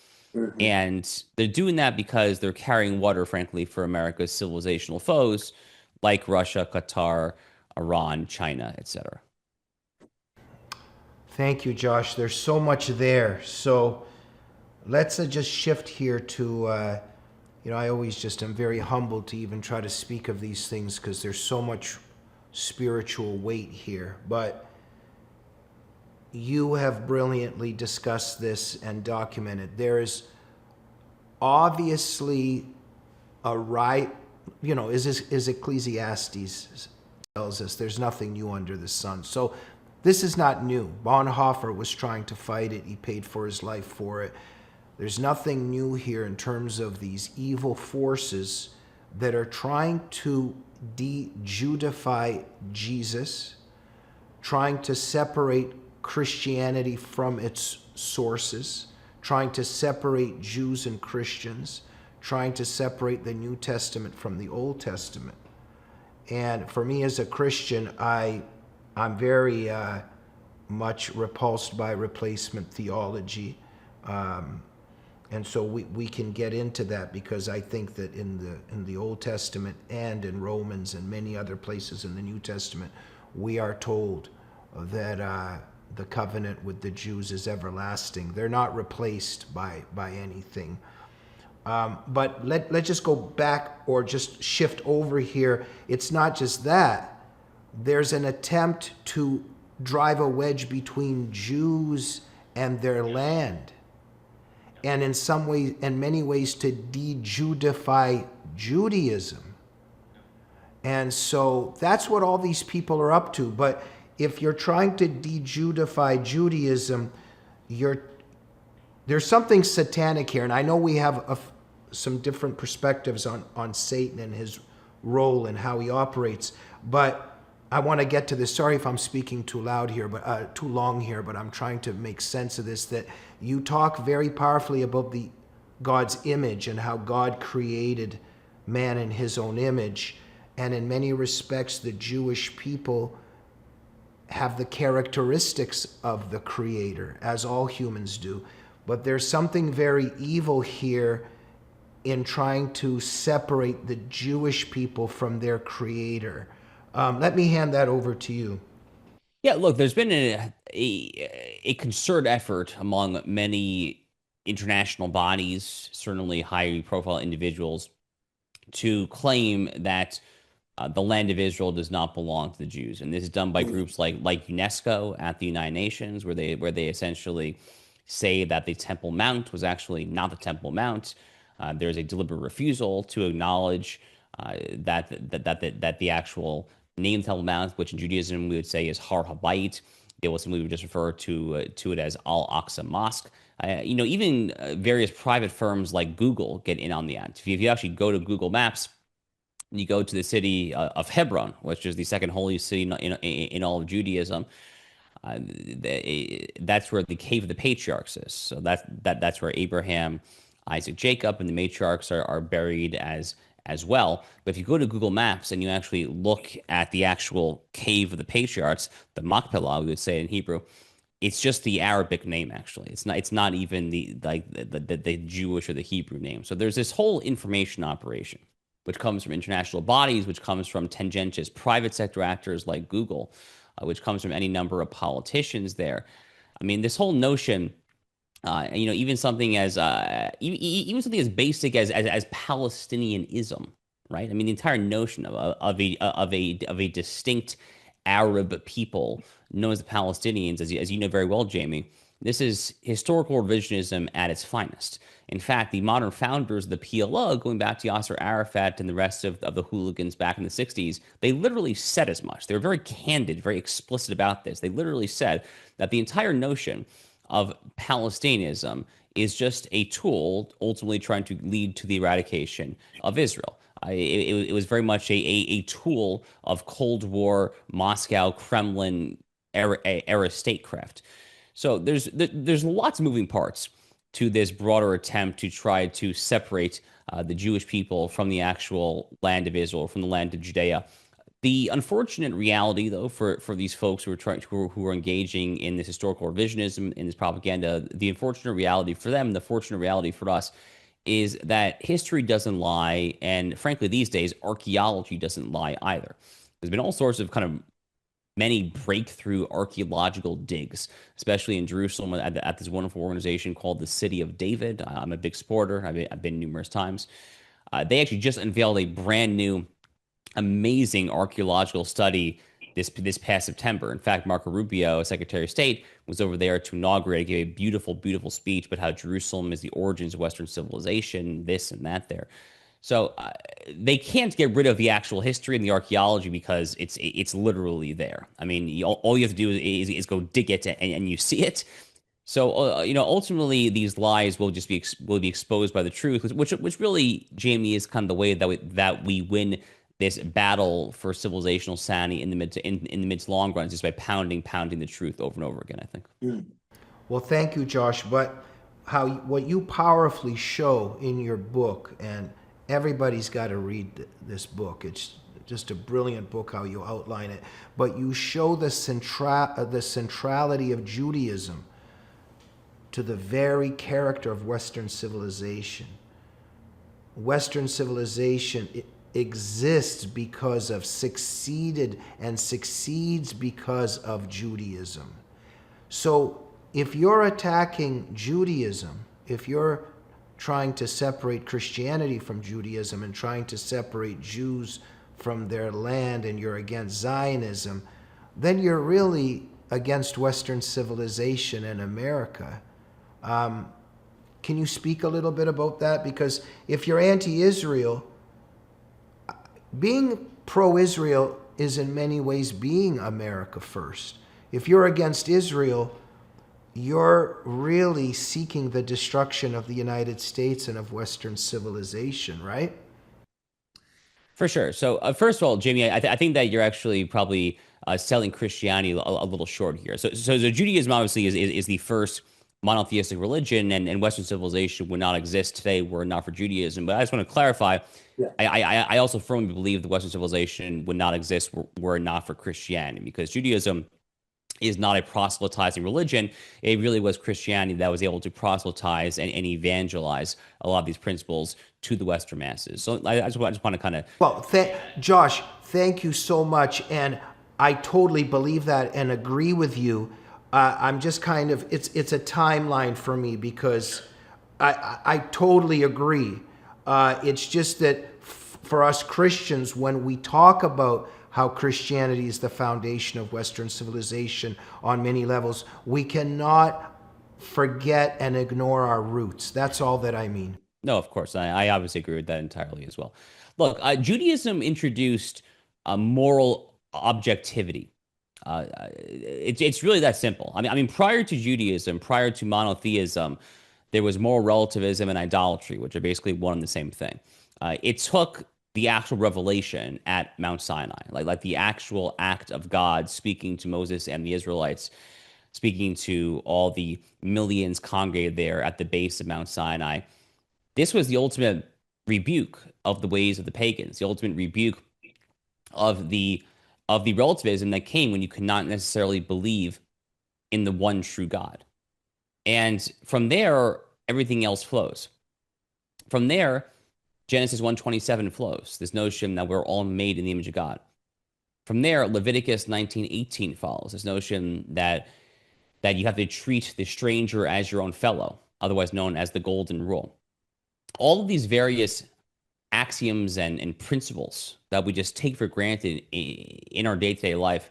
Speaker 3: And they're doing that because they're carrying water, frankly, for America's civilizational foes like Russia, Qatar, Iran, China, etc.
Speaker 2: Thank you, Josh. There's so much there. So let's just shift here to, I always just am very humbled to even try to speak of these things because there's so much spiritual weight here. But you have brilliantly discussed this and documented. There is obviously a right, as Ecclesiastes tells us, there's nothing new under the sun. So this is not new. Bonhoeffer was trying to fight it. He paid for his life for it. There's nothing new here in terms of these evil forces that are trying to de-Judify Jesus, trying to separate Christianity from its sources, trying to separate Jews and Christians, trying to separate the New Testament from the Old Testament. And for me as a Christian, I'm very much repulsed by replacement theology. And so we can get into that, because I think that in the Old Testament and in Romans and many other places in the New Testament, we are told that the covenant with the Jews is everlasting. They're not replaced by anything. But let's just go back, or just shift over here. It's not just that. There's an attempt to drive a wedge between Jews and their land, and in many ways to de-Judify Judaism. And so that's what all these people are up to. But if you're trying to de-Judify Judaism, there's something satanic here. And I know we have some different perspectives on Satan and his role and how he operates. But I want to get to this. Sorry if I'm speaking too loud here, but too long here, but I'm trying to make sense of this. That you talk very powerfully about God's image and how God created man in his own image. And in many respects, the Jewish people have the characteristics of the Creator, as all humans do. But there's something very evil here in trying to separate the Jewish people from their Creator. Let me hand that over to you.
Speaker 3: Yeah, look, there's been a concerted effort among many international bodies, certainly high-profile individuals, to claim that the land of Israel does not belong to the Jews, and this is done by groups like UNESCO at the United Nations, where they essentially say that the Temple Mount was actually not the Temple Mount. There's a deliberate refusal to acknowledge that the actual name Temple Mount, which in Judaism we would say is Har Habayit. They will simply just refer to it as Al Aqsa Mosque. Even various private firms like Google get in on the act. If you actually go to Google Maps, you go to the city of Hebron, which is the second holiest city in all of Judaism. That's where the Cave of the Patriarchs is. So that's where Abraham, Isaac Jacob, and the matriarchs are buried as well. But if you go to Google Maps and you actually look at the actual cave of the patriarchs, the Machpelah, we would say in Hebrew, it's just the Arabic name. Actually, it's not even the Jewish or the Hebrew name. So there's this whole information operation, which comes from international bodies, which comes from tangentious private sector actors like Google, which comes from any number of politicians there. I mean, this whole notion, even something as even something as basic as Palestinianism, right? I mean, the entire notion of a distinct Arab people known as the Palestinians, as you know very well, Jamie. This is historical revisionism at its finest. In fact, the modern founders of the PLO, going back to Yasser Arafat and the rest of the hooligans back in the 60s, they literally said as much. They were very candid, very explicit about this. They literally said that the entire notion of Palestinianism is just a tool ultimately trying to lead to the eradication of Israel. It was very much a tool of Cold War, Moscow, Kremlin era statecraft. So there's lots of moving parts to this broader attempt to try to separate the Jewish people from the actual land of Israel, from the land of Judea. The unfortunate reality, though, for these folks who are engaging in this historical revisionism, in this propaganda, the unfortunate reality for them, the fortunate reality for us, is that history doesn't lie, and frankly, these days, archaeology doesn't lie either. There's been all sorts of kind of many breakthrough archaeological digs, especially in Jerusalem at this wonderful organization called the City of David. I'm a big supporter. I've been numerous times. They actually just unveiled a brand new amazing archaeological study this past September. In fact, Marco Rubio, Secretary of State, was over there to inaugurate, gave a beautiful, beautiful speech about how Jerusalem is the origins of Western civilization, this and that there. So they can't get rid of the actual history and the archaeology because it's literally there. I mean, all you have to do is go dig it and you see it. So ultimately, these lies will just be exposed by the truth, which really, Jamie, is kind of the way that we win this battle for civilizational sanity in the mid to long run, is just by pounding the truth over and over again, I think.
Speaker 2: Well, thank you, Josh. But what you powerfully show in your book, and everybody's got to read this book. It's just a brilliant book how you outline it. But you show the centrality of Judaism to the very character of Western civilization. Western civilization exists because of succeeded and succeeds because of Judaism. So if you're attacking Judaism, if you're trying to separate Christianity from Judaism and trying to separate Jews from their land, and you're against Zionism, then you're really against Western civilization and America. Can you speak a little bit about that? Because if you're anti-Israel, being pro-Israel is in many ways being America first. If you're against Israel, you're really seeking the destruction of the United States and of Western civilization, right?
Speaker 3: For sure. So first of all, Jamie, I think that you're actually probably selling Christianity a little short here. So Judaism obviously is the first monotheistic religion, and Western civilization would not exist today were it not for Judaism. But I just want to clarify, yeah. I also firmly believe that Western civilization would not exist were it not for Christianity, because Judaism is not a proselytizing religion. It really was Christianity that was able to proselytize and evangelize a lot of these principles to the Western masses. So I just want to kind of...
Speaker 2: Well, Josh, thank you so much. And I totally believe that and agree with you. I'm just kind of, it's a timeline for me, because I totally agree. It's just that for us Christians, when we talk about how Christianity is the foundation of Western civilization on many levels, we cannot forget and ignore our roots. That's all that I mean.
Speaker 3: No, of course. I obviously agree with that entirely as well. Look, Judaism introduced moral objectivity. It's really that simple. I mean, prior to Judaism, prior to monotheism, there was moral relativism and idolatry, which are basically one and the same thing. It took the actual revelation at Mount Sinai, like the actual act of God speaking to Moses and the Israelites, speaking to all the millions congregated there at the base of Mount Sinai. This was the ultimate rebuke of the ways of the pagans, the ultimate rebuke of the relativism that came when you could not necessarily believe in the one true God. And from there, everything else flows. From there, Genesis 1:27 flows, this notion that we're all made in the image of God. From there, Leviticus 19:18 follows, this notion that you have to treat the stranger as your own fellow, otherwise known as the golden rule. All of these various axioms and principles that we just take for granted in our day-to-day life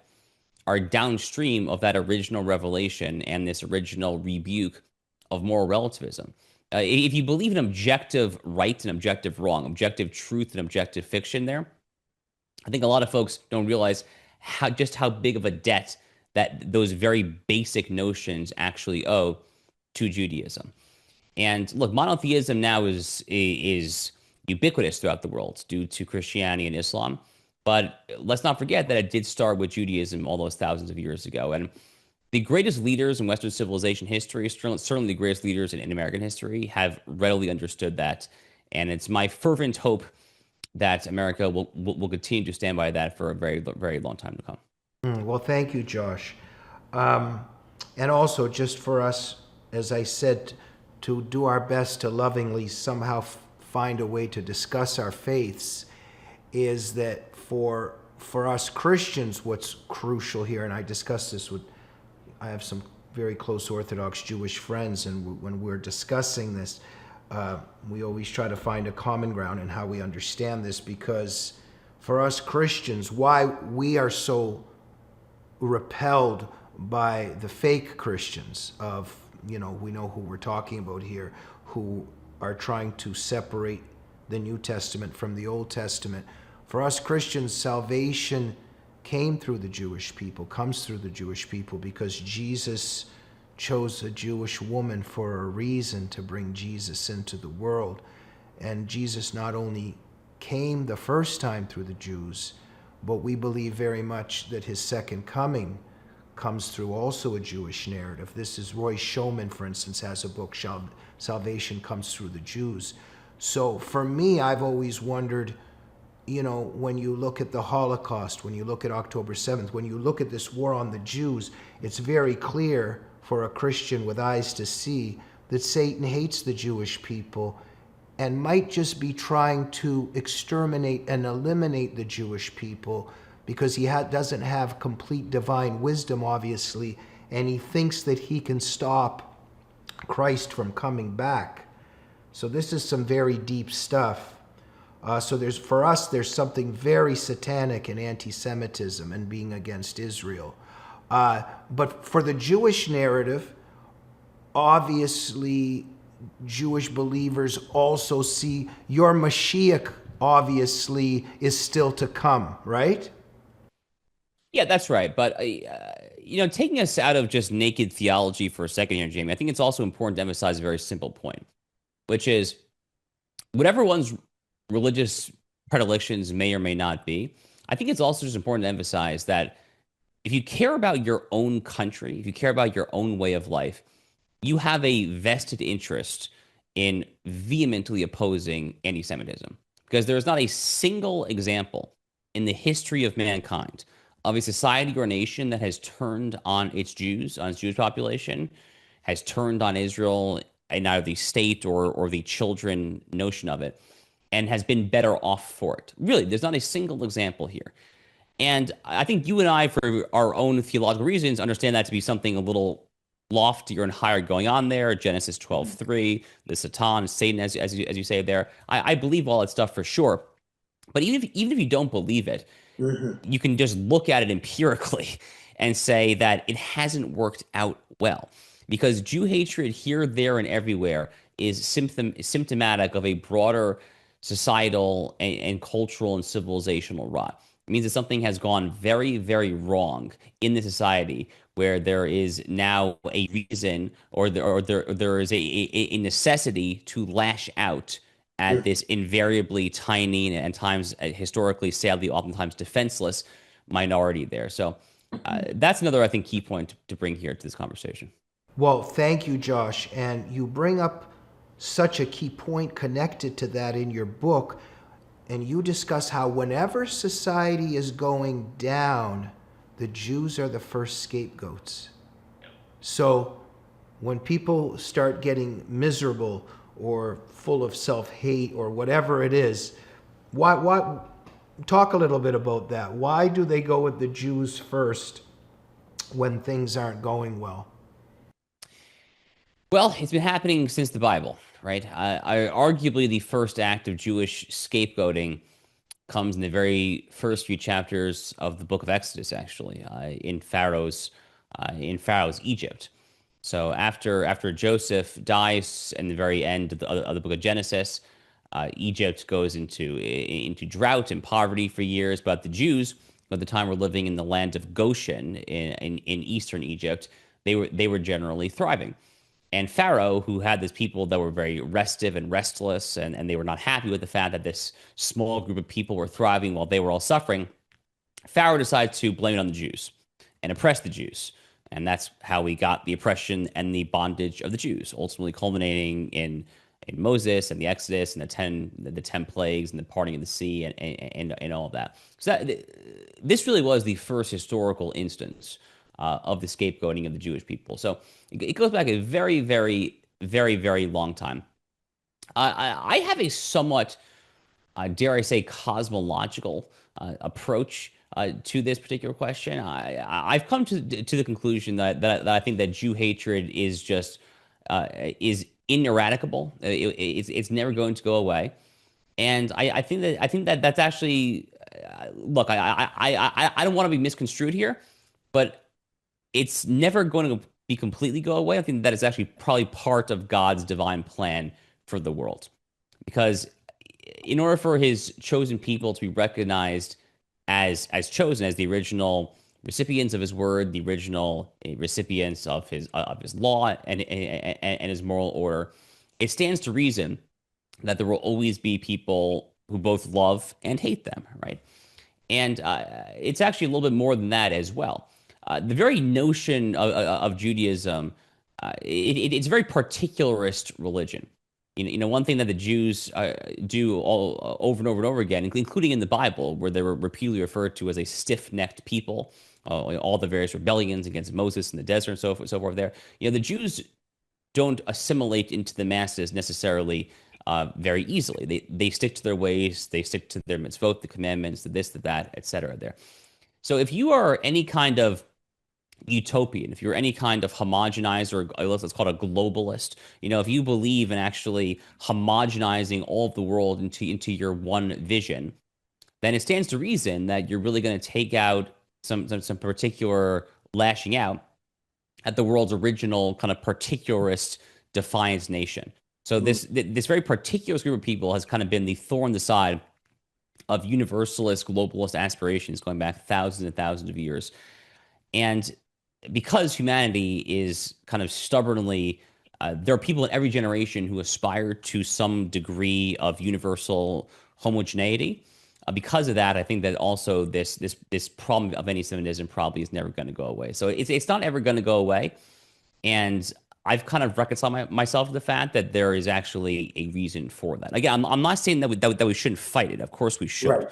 Speaker 3: are downstream of that original revelation and this original rebuke of moral relativism. If you believe in objective right and objective wrong, objective truth and objective fiction there, I think a lot of folks don't realize how big of a debt that those very basic notions actually owe to Judaism. And look, monotheism now is ubiquitous throughout the world due to Christianity and Islam. But let's not forget that it did start with Judaism all those thousands of years ago. And the greatest leaders in Western civilization history, certainly the greatest leaders in American history, have readily understood that. And it's my fervent hope that America will continue to stand by that for a very, very long time to come.
Speaker 2: Well, thank you, Josh. And also, just for us, as I said, to do our best to lovingly somehow find a way to discuss our faiths, is that for us Christians, what's crucial here, and I discuss this with, I have some very close Orthodox Jewish friends, and when we're discussing this, we always try to find a common ground in how we understand this, because for us Christians, why we are so repelled by the fake Christians of, we know who we're talking about here, who are trying to separate the New Testament from the Old Testament. For us Christians, salvation came through the Jewish people, comes through the Jewish people, because Jesus chose a Jewish woman for a reason, to bring Jesus into the world. And Jesus not only came the first time through the Jews, but we believe very much that his second coming comes through also a Jewish narrative. This is Roy Schoeman, for instance, has a book, Salvation Comes Through the Jews. So for me, I've always wondered, when you look at the Holocaust, when you look at October 7th, when you look at this war on the Jews, it's very clear for a Christian with eyes to see that Satan hates the Jewish people and might just be trying to exterminate and eliminate the Jewish people, because he doesn't have complete divine wisdom, obviously, and he thinks that he can stop Christ from coming back. So this is some very deep stuff. So for us, there's something very satanic in anti-Semitism and being against Israel. But for the Jewish narrative, obviously, Jewish believers also see your Mashiach, obviously, is still to come, right?
Speaker 3: Yeah, that's right. But, taking us out of just naked theology for a second here, Jamie, I think it's also important to emphasize a very simple point, which is whatever one's religious predilections may or may not be, I think it's also just important to emphasize that if you care about your own country, if you care about your own way of life, you have a vested interest in vehemently opposing anti-Semitism, because there is not a single example in the history of mankind of a society or nation that has turned on its Jews, on its Jewish population, has turned on Israel in either the state or the children notion of it, and has been better off for it. Really, there's not a single example here. And I think you and I, for our own theological reasons, understand that to be something a little loftier and higher going on there. Genesis 12:3, the Satan, Satan, as you say there. I believe all that stuff for sure. But even if you don't believe it, you can just look at it empirically and say that it hasn't worked out well, because Jew hatred here, there, and everywhere is symptomatic of a broader societal and cultural and civilizational rot. It means that something has gone very, very wrong in the society, where there is now a reason, or there is a necessity to lash out at this invariably tiny and times historically, sadly, oftentimes defenseless minority there. So that's another, I think, key point to bring here to this conversation.
Speaker 2: Well, thank you, Josh. And you bring up such a key point connected to that in your book. And you discuss how whenever society is going down, the Jews are the first scapegoats. So when people start getting miserable or full of self-hate or whatever it is, why talk a little bit about that. Why do they go with the Jews first when things aren't going well?
Speaker 3: Well, it's been happening since the Bible, right? Arguably, the first act of Jewish scapegoating comes in the very first few chapters of the book of Exodus, actually, in Pharaoh's Egypt. So after Joseph dies in the very end of the book of Genesis, Egypt goes into drought and poverty for years. But the Jews, at the time, were living in the land of Goshen in eastern Egypt. They were generally thriving. And Pharaoh, who had these people that were very restive and restless, and they were not happy with the fact that this small group of people were thriving while they were all suffering, Pharaoh decided to blame it on the Jews and oppress the Jews. And that's how we got the oppression and the bondage of the Jews, ultimately culminating in Moses and the Exodus and the 10 plagues and the parting of the sea and all of that. So this really was the first historical instance of the scapegoating of the Jewish people. So it goes back a very, very, very, very long time. I have a somewhat, dare I say, cosmological approach to this particular question. I've come to the conclusion that I think that Jew hatred is just is ineradicable. It's never going to go away, and I think that that's actually look. I don't want to be misconstrued here, but it's never going to be completely go away. I think that is actually probably part of God's divine plan for the world, because in order for His chosen people to be recognized as chosen, as the original recipients of His word, the original recipients of His law and His moral order, it stands to reason that there will always be people who both love and hate them, right? And it's actually a little bit more than that as well. The very notion of Judaism, it's a very particularist religion. One thing that the Jews do over and over and over again, including in the Bible, where they were repeatedly referred to as a stiff-necked people, all the various rebellions against Moses in the desert and so forth there. The Jews don't assimilate into the masses necessarily very easily. They stick to their ways, they stick to their mitzvot, the commandments, the this, the that, etc. there. So if you are any kind of utopian, if you're any kind of homogenizer, or let's call it a globalist, if you believe in actually homogenizing all of the world into your one vision, then it stands to reason that you're really going to take out some particular lashing out at the world's original kind of particularist defiance nation. So this very particular group of people has kind of been the thorn in the side of universalist, globalist aspirations going back thousands and thousands of years. And because humanity is kind of stubbornly, there are people in every generation who aspire to some degree of universal homogeneity. Because of that, I think that also this problem of anti-Semitism probably is never going to go away. So it's not ever going to go away. And I've kind of reconciled myself to the fact that there is actually a reason for that. Again, I'm not saying that we shouldn't fight it. Of course we should.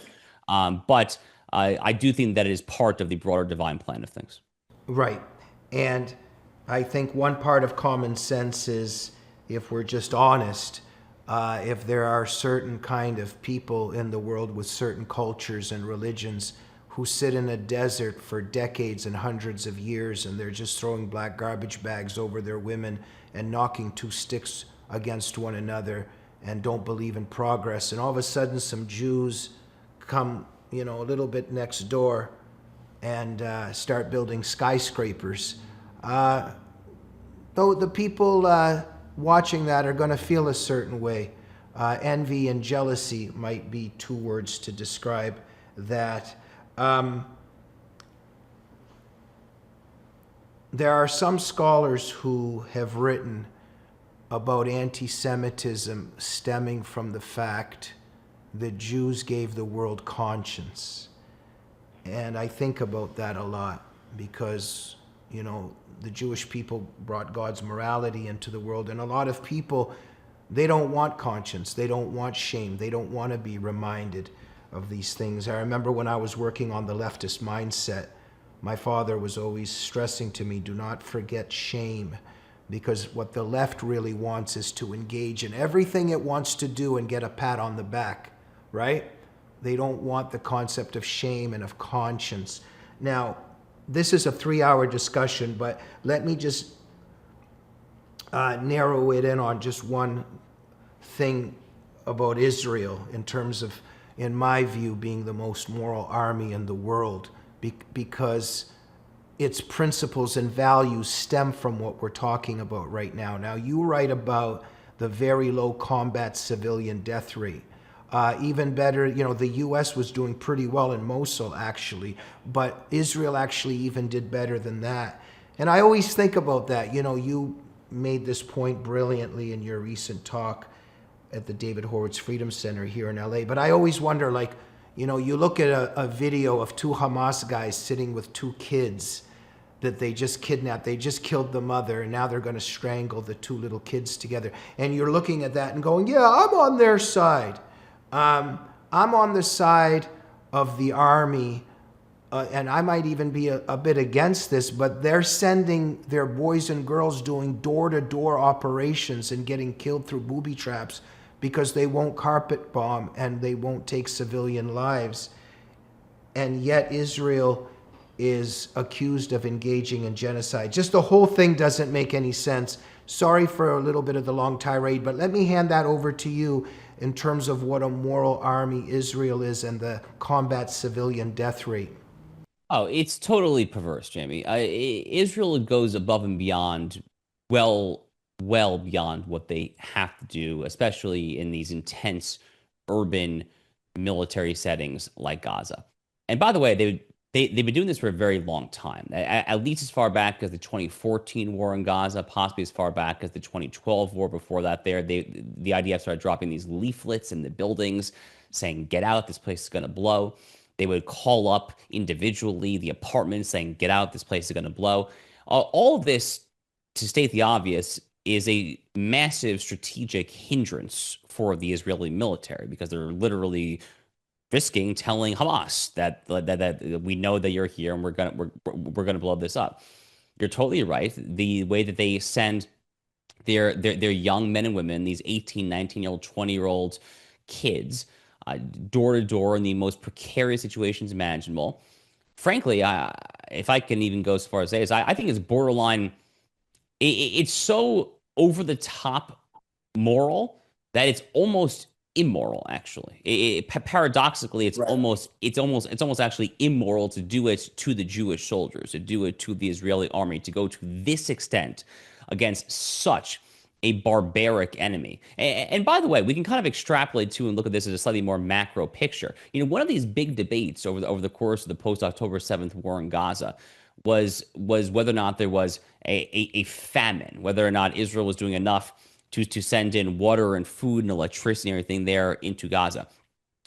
Speaker 3: Right. But I do think that it is part of the broader divine plan of things.
Speaker 2: Right. And I think one part of common sense is, if we're just honest, if there are certain kind of people in the world with certain cultures and religions who sit in a desert for decades and hundreds of years, and they're just throwing black garbage bags over their women and knocking two sticks against one another and don't believe in progress, and all of a sudden some Jews come, a little bit next door and start building skyscrapers. Though the people watching that are going to feel a certain way. Envy and jealousy might be two words to describe that. There are some scholars who have written about anti-Semitism stemming from the fact that Jews gave the world conscience. And I think about that a lot because, the Jewish people brought God's morality into the world. And a lot of people They don't want conscience. They don't want shame. They don't want to be reminded of these things. I remember when I was working on the leftist mindset, my father was always stressing to me, do not forget shame, because what the left really wants is to engage in everything it wants to do and get a pat on the back, right? They don't want the concept of shame and of conscience. Now, this is a 3-hour discussion, but let me just narrow it in on just one thing about Israel in terms of, in my view, being the most moral army in the world, because its principles and values stem from what we're talking about right now. Now, you write about the very low combat civilian death rate. Even better, the U.S. was doing pretty well in Mosul, actually, but Israel actually even did better than that. And I always think about that. You made this point brilliantly in your recent talk at the David Horowitz Freedom Center here in L.A., but I always wonder, you look at a video of 2 Hamas guys sitting with 2 kids that they just kidnapped. They just killed the mother, and now they're going to strangle the 2 little kids together. And you're looking at that and going, yeah, I'm on their side. I'm on the side of the army, and I might even be a bit against this, but they're sending their boys and girls doing door-to-door operations and getting killed through booby traps because they won't carpet bomb and they won't take civilian lives. And yet Israel is accused of engaging in genocide. Just the whole thing doesn't make any sense. Sorry for a little bit of the long tirade, but let me hand that over to you in terms of what a moral army Israel is and the combat civilian death rate.
Speaker 3: Oh, it's totally perverse, Jamie. Israel goes above and beyond, well beyond what they have to do, especially in these intense urban military settings like Gaza. And by the way, they've been doing this for a very long time, at least as far back as the 2014 war in Gaza, possibly as far back as the 2012 war. Before that, the IDF started dropping these leaflets in the buildings saying, get out, this place is going to blow. They would call up individually the apartments saying, get out, this place is going to blow. All of this, to state the obvious, is a massive strategic hindrance for the Israeli military, because they're literally risking telling Hamas that we know that you're here and we're gonna blow this up. You're totally right. The way that they send their young men and women, these 18, 19-year-old, 20-year-old kids, door to door in the most precarious situations imaginable. Frankly, if I can even go as far as say, I think it's borderline. It's so over the top moral that it's almost immoral. Actually, paradoxically, it's
Speaker 2: Right.
Speaker 3: almost actually immoral to do it to the Jewish soldiers, to do it to the Israeli army, to go to this extent against such a barbaric enemy. And by the way, we can kind of extrapolate too and look at this as a slightly more macro picture. One of these big debates over the course of the post-October 7th war in Gaza was whether or not there was a famine, whether or not Israel was doing enough to send in water and food and electricity and everything there into Gaza.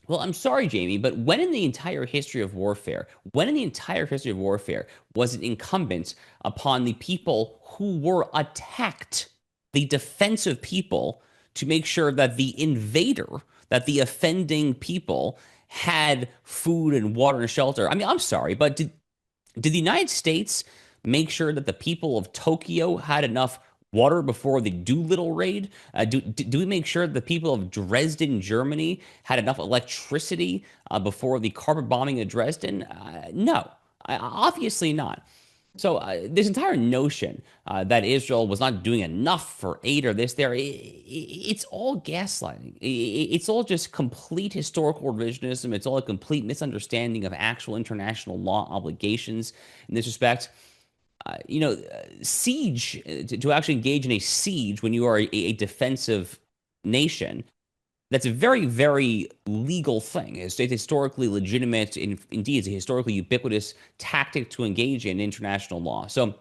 Speaker 3: Well, I'm sorry, Jamie, but when in the entire history of warfare, was it incumbent upon the people who were attacked, the defensive people, to make sure that the invader, that the offending people had food and water and shelter? I mean, I'm sorry, but did the United States make sure that the people of Tokyo had enough water before the Doolittle raid? Do we make sure the people of Dresden, Germany, had enough electricity before the carpet bombing of Dresden? No, obviously not. So this entire notion that Israel was not doing enough for aid or this, there, it's all gaslighting. It's all just complete historical revisionism. It's all a complete misunderstanding of actual international law obligations in this respect. Siege, to actually engage in a siege when you are a defensive nation, that's a very, very legal thing. It's historically legitimate, and indeed, it's a historically ubiquitous tactic to engage in international law. So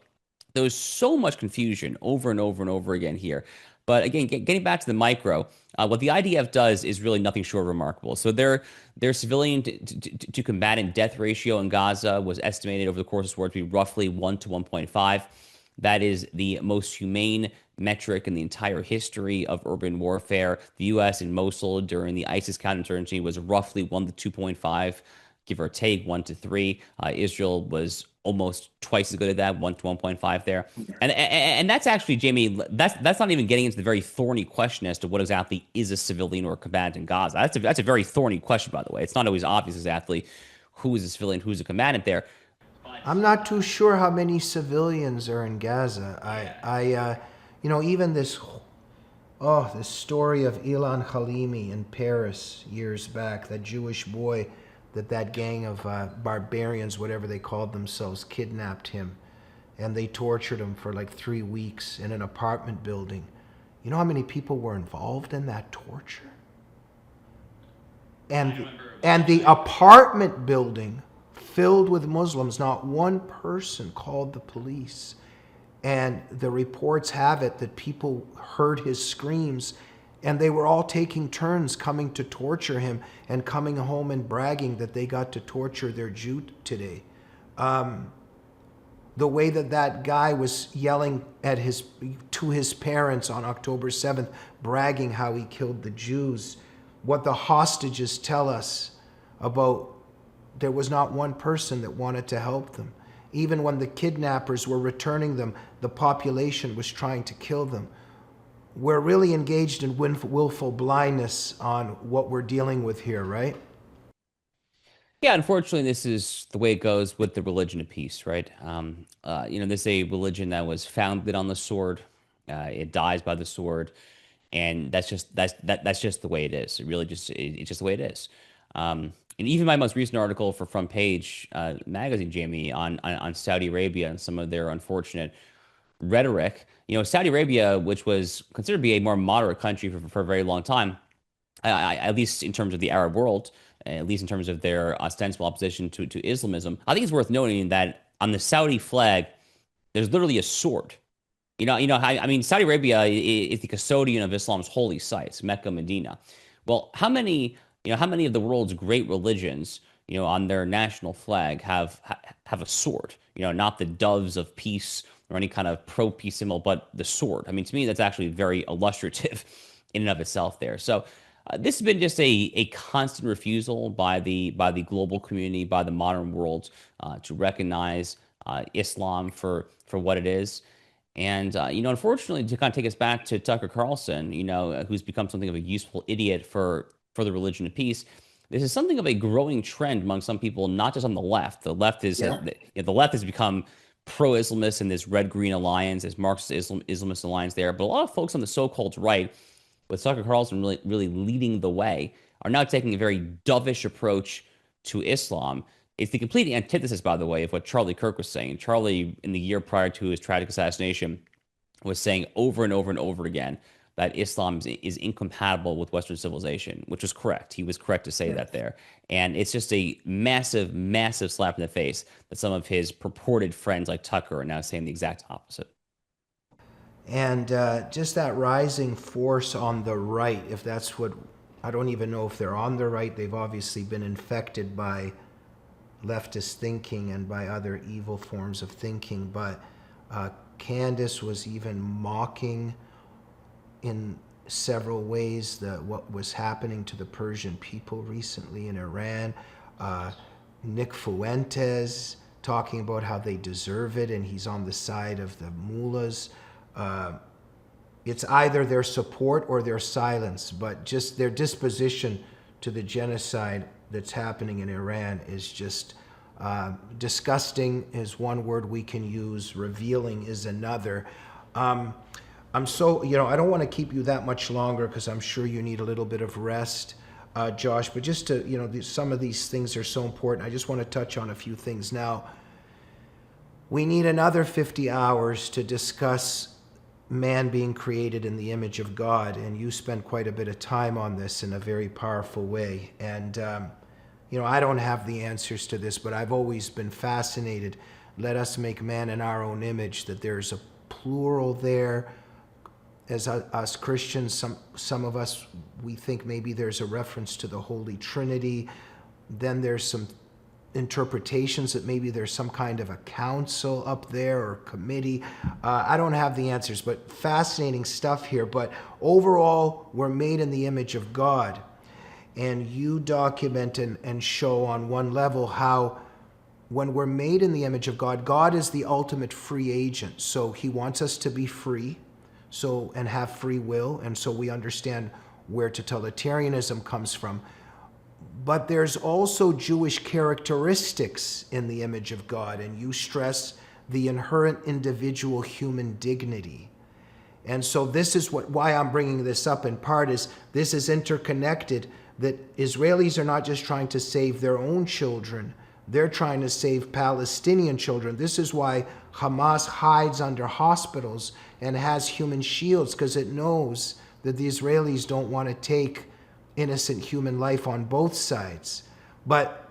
Speaker 3: there's so much confusion over and over and over again here. But again, getting back to the micro, what the IDF does is really nothing short of remarkable. So their civilian to combatant death ratio in Gaza was estimated over the course of this war to be roughly 1 to 1.5. That is the most humane metric in the entire history of urban warfare. The U.S. in Mosul during the ISIS counterinsurgency was roughly 1 to 2.5, give or take 1 to 3. Israel was almost twice as good at that, 1 to 1.5 there. And that's actually, Jamie, that's not even getting into the very thorny question as to what exactly is a civilian or a combatant in Gaza. That's a very thorny question, by the way. It's not always obvious exactly who is a civilian, who's a combatant there.
Speaker 2: I'm not too sure how many civilians are in Gaza. Even this story of Ilan Halimi in Paris years back, that Jewish boy that gang of barbarians, whatever they called themselves, kidnapped him, and they tortured him for like 3 weeks in an apartment building. You know how many people were involved in that torture? And the apartment building filled with Muslims, not one person called the police. And the reports have it that people heard his screams, and they were all taking turns coming to torture him and coming home and bragging that they got to torture their Jew today. The way that guy was yelling to his parents on October 7th, bragging how he killed the Jews. What the hostages tell us about, there was not one person that wanted to help them. Even when the kidnappers were returning them, the population was trying to kill them. We're really engaged in willful blindness on what we're dealing with here, right?
Speaker 3: Yeah, unfortunately, this is the way it goes with the religion of peace, right? This is a religion that was founded on the sword. It dies by the sword, and that's just the way it is. It's just the way it is. And even my most recent article for Front Page magazine, Jamie, on Saudi Arabia and some of their unfortunate rhetoric. Saudi Arabia, which was considered to be a more moderate country for a very long time, at least in terms of the Arab world, at least in terms of their ostensible opposition to Islamism. I think it's worth noting that on the Saudi flag, there's literally a sword. Saudi Arabia is the custodian of Islam's holy sites, Mecca, Medina. Well, how many of the world's great religions, on their national flag have a sword? Not the doves of peace or any kind of pro-peace symbol, but the sword. I mean, to me, that's actually very illustrative in and of itself there. So this has been just a constant refusal by the global community, by the modern world, to recognize Islam for what it is. And, unfortunately, to kind of take us back to Tucker Carlson, who's become something of a useful idiot for the religion of peace. This is something of a growing trend among some people, not just on the left. The left the left has become pro-Islamist in this red-green alliance, this Marxist Islamist alliance there. But a lot of folks on the so-called right, with Tucker Carlson really leading the way, are now taking a very dovish approach to Islam. It's the complete antithesis, by the way, of what Charlie Kirk was saying. Charlie, in the year prior to his tragic assassination, was saying over and over and over again that Islam is incompatible with Western civilization, which was correct. He was correct to say that there. And it's just a massive, massive slap in the face that some of his purported friends like Tucker are now saying the exact opposite.
Speaker 2: And just that rising force on the right, if that's what, I don't even know if they're on the right. They've obviously been infected by leftist thinking and by other evil forms of thinking. But Candace was even mocking in several ways what was happening to the Persian people recently in Iran. Nick Fuentes talking about how they deserve it, and he's on the side of the mullahs. It's either their support or their silence, but just their disposition to the genocide that's happening in Iran is just disgusting is one word we can use. Revealing is another. I'm so, I don't want to keep you that much longer because I'm sure you need a little bit of rest, Josh, but just to, some of these things are so important. I just want to touch on a few things. Now, we need another 50 hours to discuss man being created in the image of God, and you spend quite a bit of time on this in a very powerful way. And, I don't have the answers to this, but I've always been fascinated. Let us make man in our own image, that there's a plural there. As us Christians, some of us, we think maybe there's a reference to the Holy Trinity. Then there's some interpretations that maybe there's some kind of a council up there or committee. I don't have the answers, but fascinating stuff here. But overall, we're made in the image of God. And you document and show on one level how when we're made in the image of God, God is the ultimate free agent. So he wants us to be free and have free will. And so we understand where totalitarianism comes from. But there's also Jewish characteristics in the image of God, and you stress the inherent individual human dignity. And so this is why I'm bringing this up in part, is this is interconnected, that Israelis are not just trying to save their own children, they're trying to save Palestinian children. This is why Hamas hides under hospitals and has human shields, because it knows that the Israelis don't want to take innocent human life on both sides. But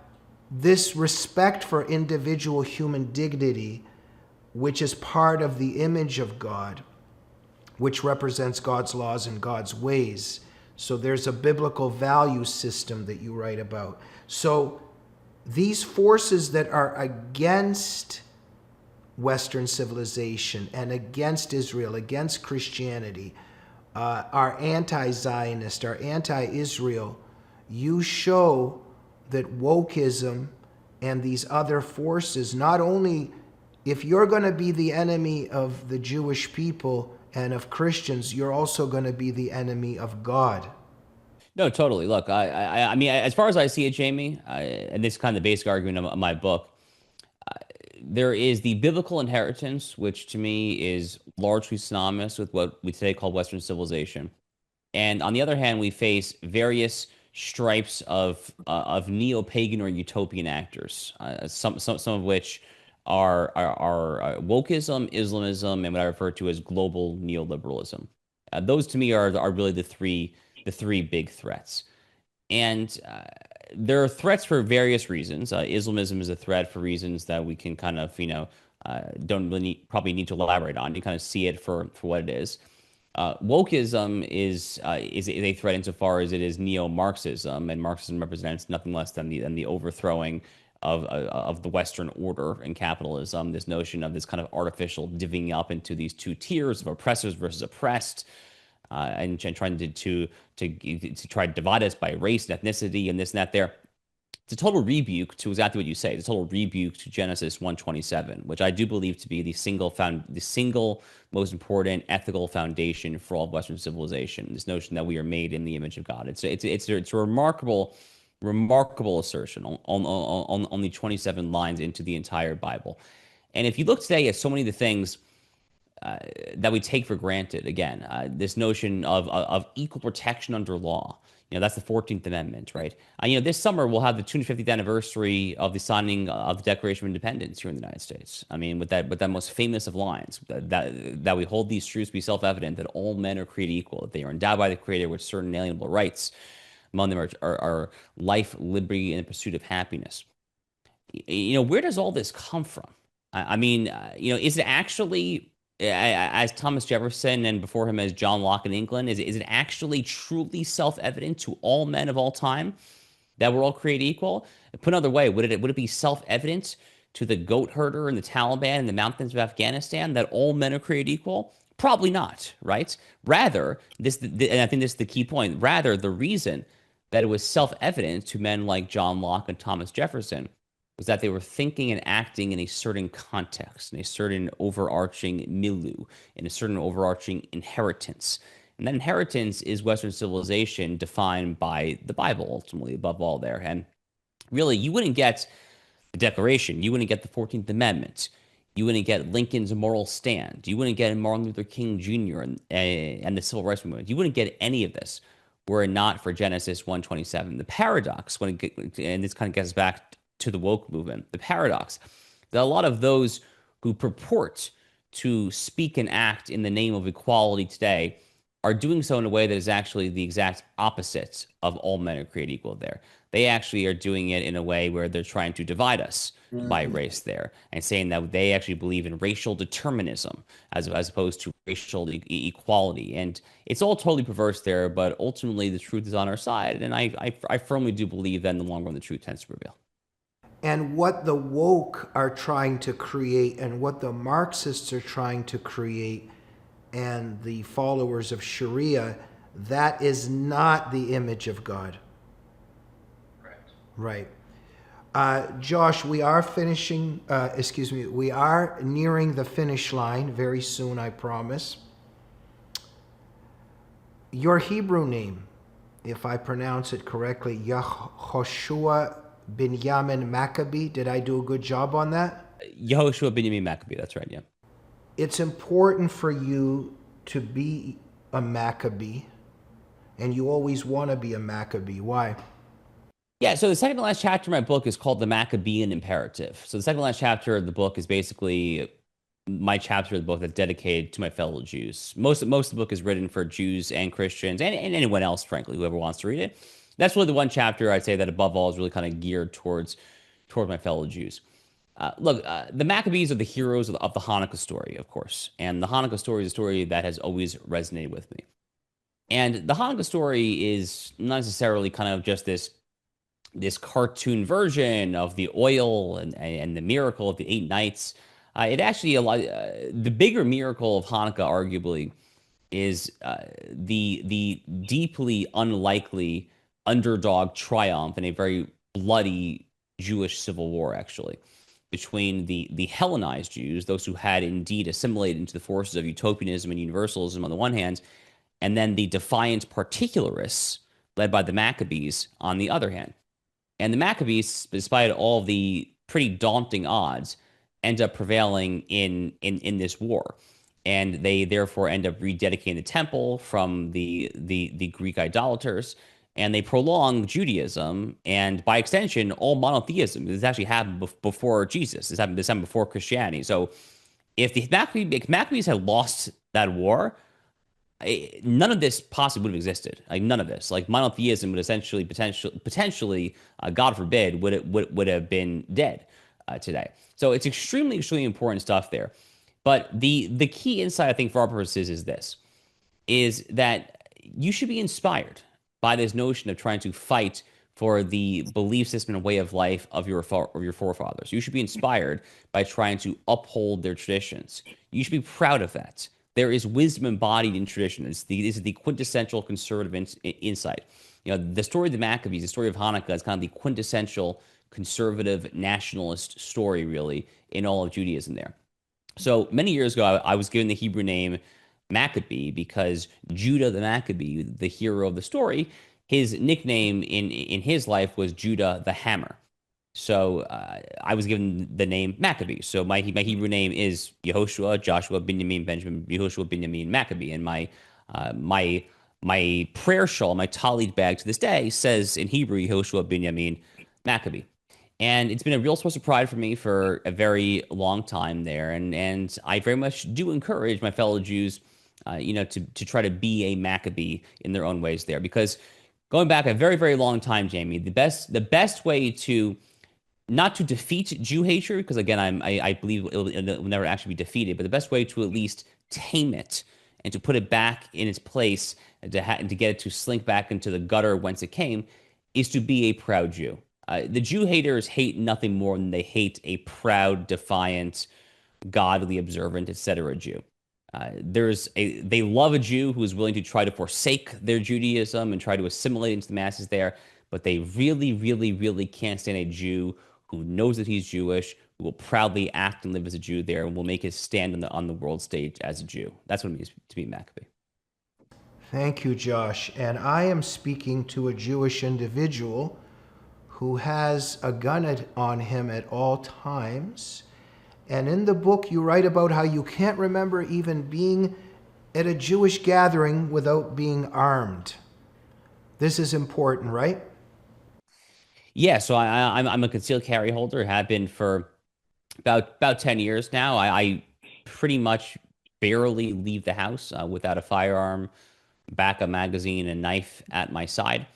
Speaker 2: this respect for individual human dignity, which is part of the image of God, which represents God's laws and God's ways. So there's a biblical value system that you write about. So these forces that are against Western civilization and against Israel, against Christianity, are anti-Zionist, are anti-Israel, you show that wokeism and these other forces, not only, if you're going to be the enemy of the Jewish people and of Christians, you're also going to be the enemy of God.
Speaker 3: No, totally. Look, I mean, as far as I see it, Jamie, and this is kind of the basic argument of my book, there is the biblical inheritance, which to me is largely synonymous with what we today call Western civilization. And on the other hand, we face various stripes of neo-pagan or utopian actors, some of which are wokeism, Islamism, and what I refer to as global neoliberalism. Those to me are really the three big threats. And there are threats for various reasons. Islamism is a threat for reasons that we can kind of, don't really probably need to elaborate on. You kind of see it for what it is. Wokeism is a threat insofar as it is neo-Marxism, and Marxism represents nothing less than the overthrowing of the Western order and capitalism. This notion of this kind of artificial divvying up into these two tiers of oppressors versus oppressed. And trying to try to divide us by race and ethnicity and this and that there. It's a total rebuke to exactly what you say. It's a total rebuke to Genesis 1:27, which I do believe to be the single most important ethical foundation for all of Western civilization. This notion that we are made in the image of God. It's a remarkable assertion on only 27 lines into the entire Bible. And if you look today at so many of the things that we take for granted, again, this notion of equal protection under law. That's the 14th Amendment, right? This summer we'll have the 250th anniversary of the signing of the Declaration of Independence here in the United States. I mean, with that most famous of lines, that we hold these truths to be self-evident, that all men are created equal, that they are endowed by the Creator with certain inalienable rights. Among them are life, liberty, and the pursuit of happiness. Where does all this come from? I mean, is it actually, as Thomas Jefferson and before him as John Locke in England, is it actually truly self-evident to all men of all time that we're all created equal? Put another way, would it be self-evident to the goat herder and the Taliban in the mountains of Afghanistan that all men are created equal? Probably not, right? Rather, and I think this is the key point, rather the reason that it was self-evident to men like John Locke and Thomas Jefferson was that they were thinking and acting in a certain context, in a certain overarching milieu, in a certain overarching inheritance. And that inheritance is Western civilization defined by the Bible, ultimately, above all there. And really, you wouldn't get the Declaration. You wouldn't get the 14th Amendment. You wouldn't get Lincoln's moral stand. You wouldn't get Martin Luther King Jr. and the Civil Rights Movement. You wouldn't get any of this were it not for Genesis 1:27. The paradox, and this kind of gets back to the woke movement, the paradox that a lot of those who purport to speak and act in the name of equality today are doing so in a way that is actually the exact opposite of all men are created equal there. They actually are doing it in a way where they're trying to divide us by race there, and saying that they actually believe in racial determinism as opposed to racial equality. And it's all totally perverse there, but ultimately the truth is on our side. And I firmly do believe that in the long run, the truth tends to prevail.
Speaker 2: And what the woke are trying to create and what the Marxists are trying to create and the followers of Sharia, that is not the image of God.
Speaker 4: Correct.
Speaker 2: Right. Josh, we are we are nearing the finish line very soon, I promise. Your Hebrew name, if I pronounce it correctly, Yehoshua Binyamin Maccabee. Did I do a good job on that?
Speaker 3: Yehoshua Benjamin Maccabee. That's right. Yeah.
Speaker 2: It's important for you to be a Maccabee, and you always want to be a Maccabee. Why?
Speaker 3: Yeah, so the second to last chapter of my book is called The Maccabean Imperative. So the second to last chapter of the book is basically my chapter of the book that's dedicated to my fellow Jews. Most of the book is written for Jews and Christians and anyone else, frankly, whoever wants to read it. That's really the one chapter I'd say that above all is really kind of geared towards my fellow Jews. The Maccabees are the heroes of the Hanukkah story, of course. And the Hanukkah story is a story that has always resonated with me. And the Hanukkah story is not necessarily kind of just this cartoon version of the oil and the miracle of the 8 nights. It actually the bigger miracle of Hanukkah, arguably, is the deeply unlikely underdog triumph in a very bloody Jewish civil war, actually, between the Hellenized Jews, those who had indeed assimilated into the forces of utopianism and universalism on the one hand, and then the defiant particularists led by the Maccabees on the other hand. And the Maccabees, despite all the pretty daunting odds, end up prevailing in this war. And they therefore end up rededicating the temple from the Greek idolaters, and they prolong Judaism and by extension all monotheism. This actually happened before Jesus. This happened before Christianity. So if the Maccabees had lost that war, none of this possibly would have existed. Like none of this. Like monotheism would essentially potentially, God forbid, would have been dead today. So it's extremely important stuff there. But the key insight, I think, for our purposes is that you should be inspired by this notion of trying to fight for the belief system and way of life of your forefathers. You should be inspired by trying to uphold their traditions. You should be proud of that. There is wisdom embodied in tradition. This is the quintessential conservative insight. The story of the Maccabees, the story of Hanukkah, is kind of the quintessential conservative nationalist story, really, in all of Judaism there. So many years ago, I was given the Hebrew name Maccabee because Judah the Maccabee, the hero of the story, his nickname in his life was Judah the Hammer. So I was given the name Maccabee. So my Hebrew name is Yehoshua, Joshua, Benjamin, Yehoshua, Benjamin, Maccabee. And my prayer shawl, my tallit bag to this day says in Hebrew, Yehoshua, Benjamin, Maccabee. And it's been a real source of pride for me for a very long time there. And I very much do encourage my fellow Jews, to try to be a Maccabee in their own ways there. Because going back a very, very long time, Jamie, the best way to not to defeat Jew hatred, because again, I believe it will never actually be defeated, but the best way to at least tame it and to put it back in its place and to get it to slink back into the gutter whence it came is to be a proud Jew. The Jew haters hate nothing more than they hate a proud, defiant, godly, observant, etc. Jew. They love a Jew who is willing to try to forsake their Judaism and try to assimilate into the masses there, but they really, really, really can't stand a Jew who knows that he's Jewish, who will proudly act and live as a Jew there, and will make his stand on the world stage as a Jew. That's what it means to be Maccabee.
Speaker 2: Thank you, Josh. And I am speaking to a Jewish individual who has a gun on him at all times. And in the book, you write about how you can't remember even being at a Jewish gathering without being armed. This is important, right?
Speaker 3: Yeah, so I'm a concealed carry holder, have been for about 10 years now. I pretty much barely leave the house without a firearm, backup magazine, and knife at my side.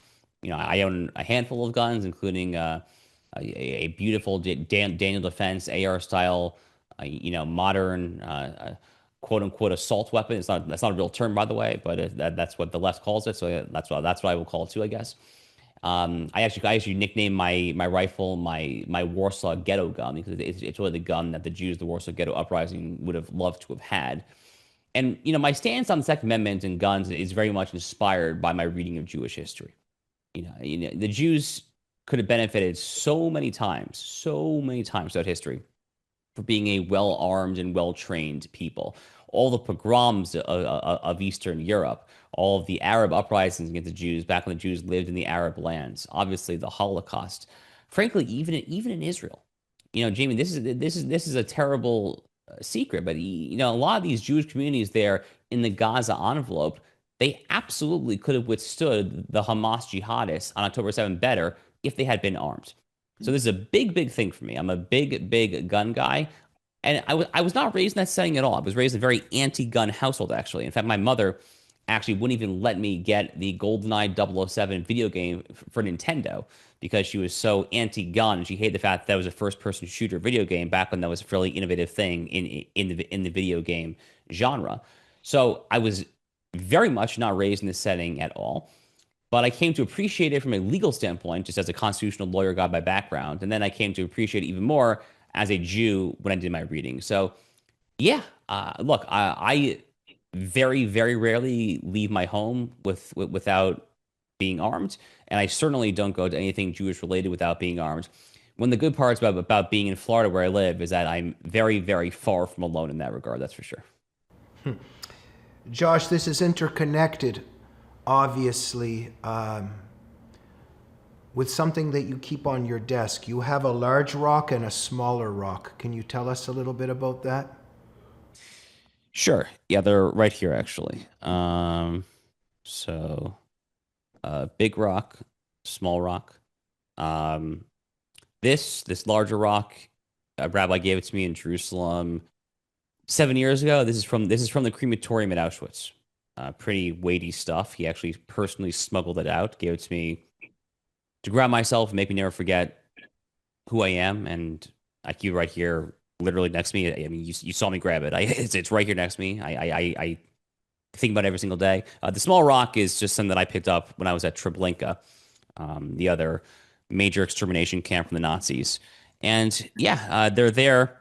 Speaker 3: I own a handful of guns, including a beautiful Daniel Defense AR style, modern quote unquote assault weapon. That's not a real term, by the way, but that's what the left calls it. So that's what I will call it too, I guess. I actually nicknamed my rifle my Warsaw Ghetto gun because it's really the gun that the Jews, the Warsaw Ghetto Uprising, would have loved to have had. And my stance on the Second Amendment and guns is very much inspired by my reading of Jewish history. The Jews could have benefited so many times throughout history for being a well-armed and well-trained people. All the pogroms of Eastern Europe, all of the Arab uprisings against the Jews back when the Jews lived in the Arab lands, obviously the Holocaust, frankly, even in Israel. Jamie, this is a terrible secret, but a lot of these Jewish communities there in the Gaza envelope, they absolutely could have withstood the Hamas jihadists on October 7th better if they had been armed. So this is a big, big thing for me. I'm a big, big gun guy. And I was not raised in that setting at all. I was raised in a very anti-gun household, actually. In fact, my mother actually wouldn't even let me get the GoldenEye 007 video game for Nintendo because she was so anti-gun. She hated the fact that was a first-person shooter video game back when that was a fairly innovative thing in the video game genre. So I was very much not raised in this setting at all. But I came to appreciate it from a legal standpoint, just as a constitutional lawyer guy by background. And then I came to appreciate it even more as a Jew when I did my reading. So, yeah, look, I very, very rarely leave my home without being armed. And I certainly don't go to anything Jewish related without being armed. One of the good parts about being in Florida where I live is that I'm very, very far from alone in that regard. That's for sure.
Speaker 2: Josh, this is interconnected, obviously, with something that you keep on your desk. You have a large rock and a smaller rock. Can you tell us a little bit about that?
Speaker 3: Sure. Yeah, they're right here, actually. So, big rock, small rock. Um, this larger rock, a rabbi gave it to me in Jerusalem 7 years ago. This is from the crematorium at Auschwitz. Pretty weighty stuff. He actually personally smuggled it out, gave it to me to ground myself, make me never forget who I am. And I keep it right here, literally next to me. I mean, you saw me grab it. It's right here next to me. I think about it every single day. The small rock is just something that I picked up when I was at Treblinka, the other major extermination camp from the Nazis. And yeah, they're there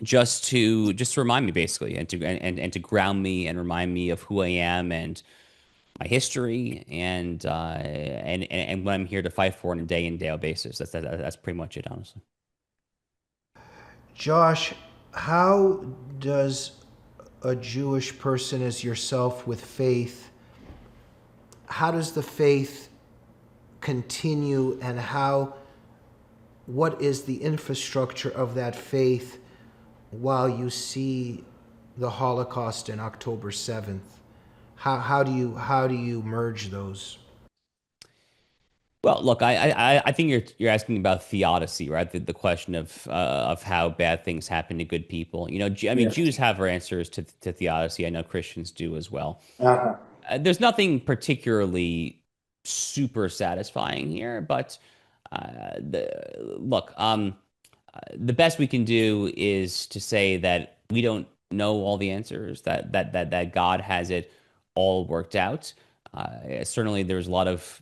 Speaker 3: just to remind me basically and to ground me and remind me of who I am and my history and what I'm here to fight for on a day in day out basis. That's pretty much it, honestly.
Speaker 2: Josh, how does a Jewish person as yourself with faith, how does the faith continue, and what is the infrastructure of that faith while you see the Holocaust in October 7th? How do you merge those?
Speaker 3: Well, look, I think you're asking about theodicy, right? The question of how bad things happen to good people. I mean,
Speaker 5: Yes.
Speaker 3: Jews have our answers to theodicy. I know Christians do as well.
Speaker 5: Uh-huh.
Speaker 3: There's nothing particularly super satisfying here, but look, the best we can do is to say that we don't know all the answers. That God has it all worked out. Certainly, there's a lot of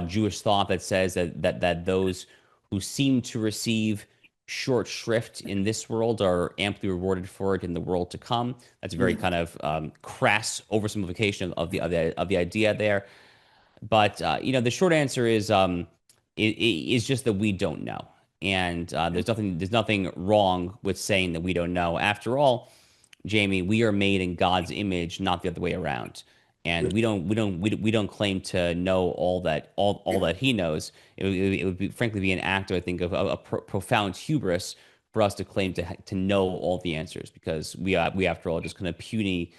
Speaker 3: Jewish thought that says that those who seem to receive short shrift in this world are amply rewarded for it in the world to come. That's a very kind of crass oversimplification of the idea there. But the short answer is just that we don't know, and there's nothing wrong with saying that we don't know. After all, Jamie, we are made in God's image, not the other way around. And we don't claim to know all that He knows. It would frankly be an act, I think, of a profound hubris for us to claim to know all the answers, because we after all just kind of puny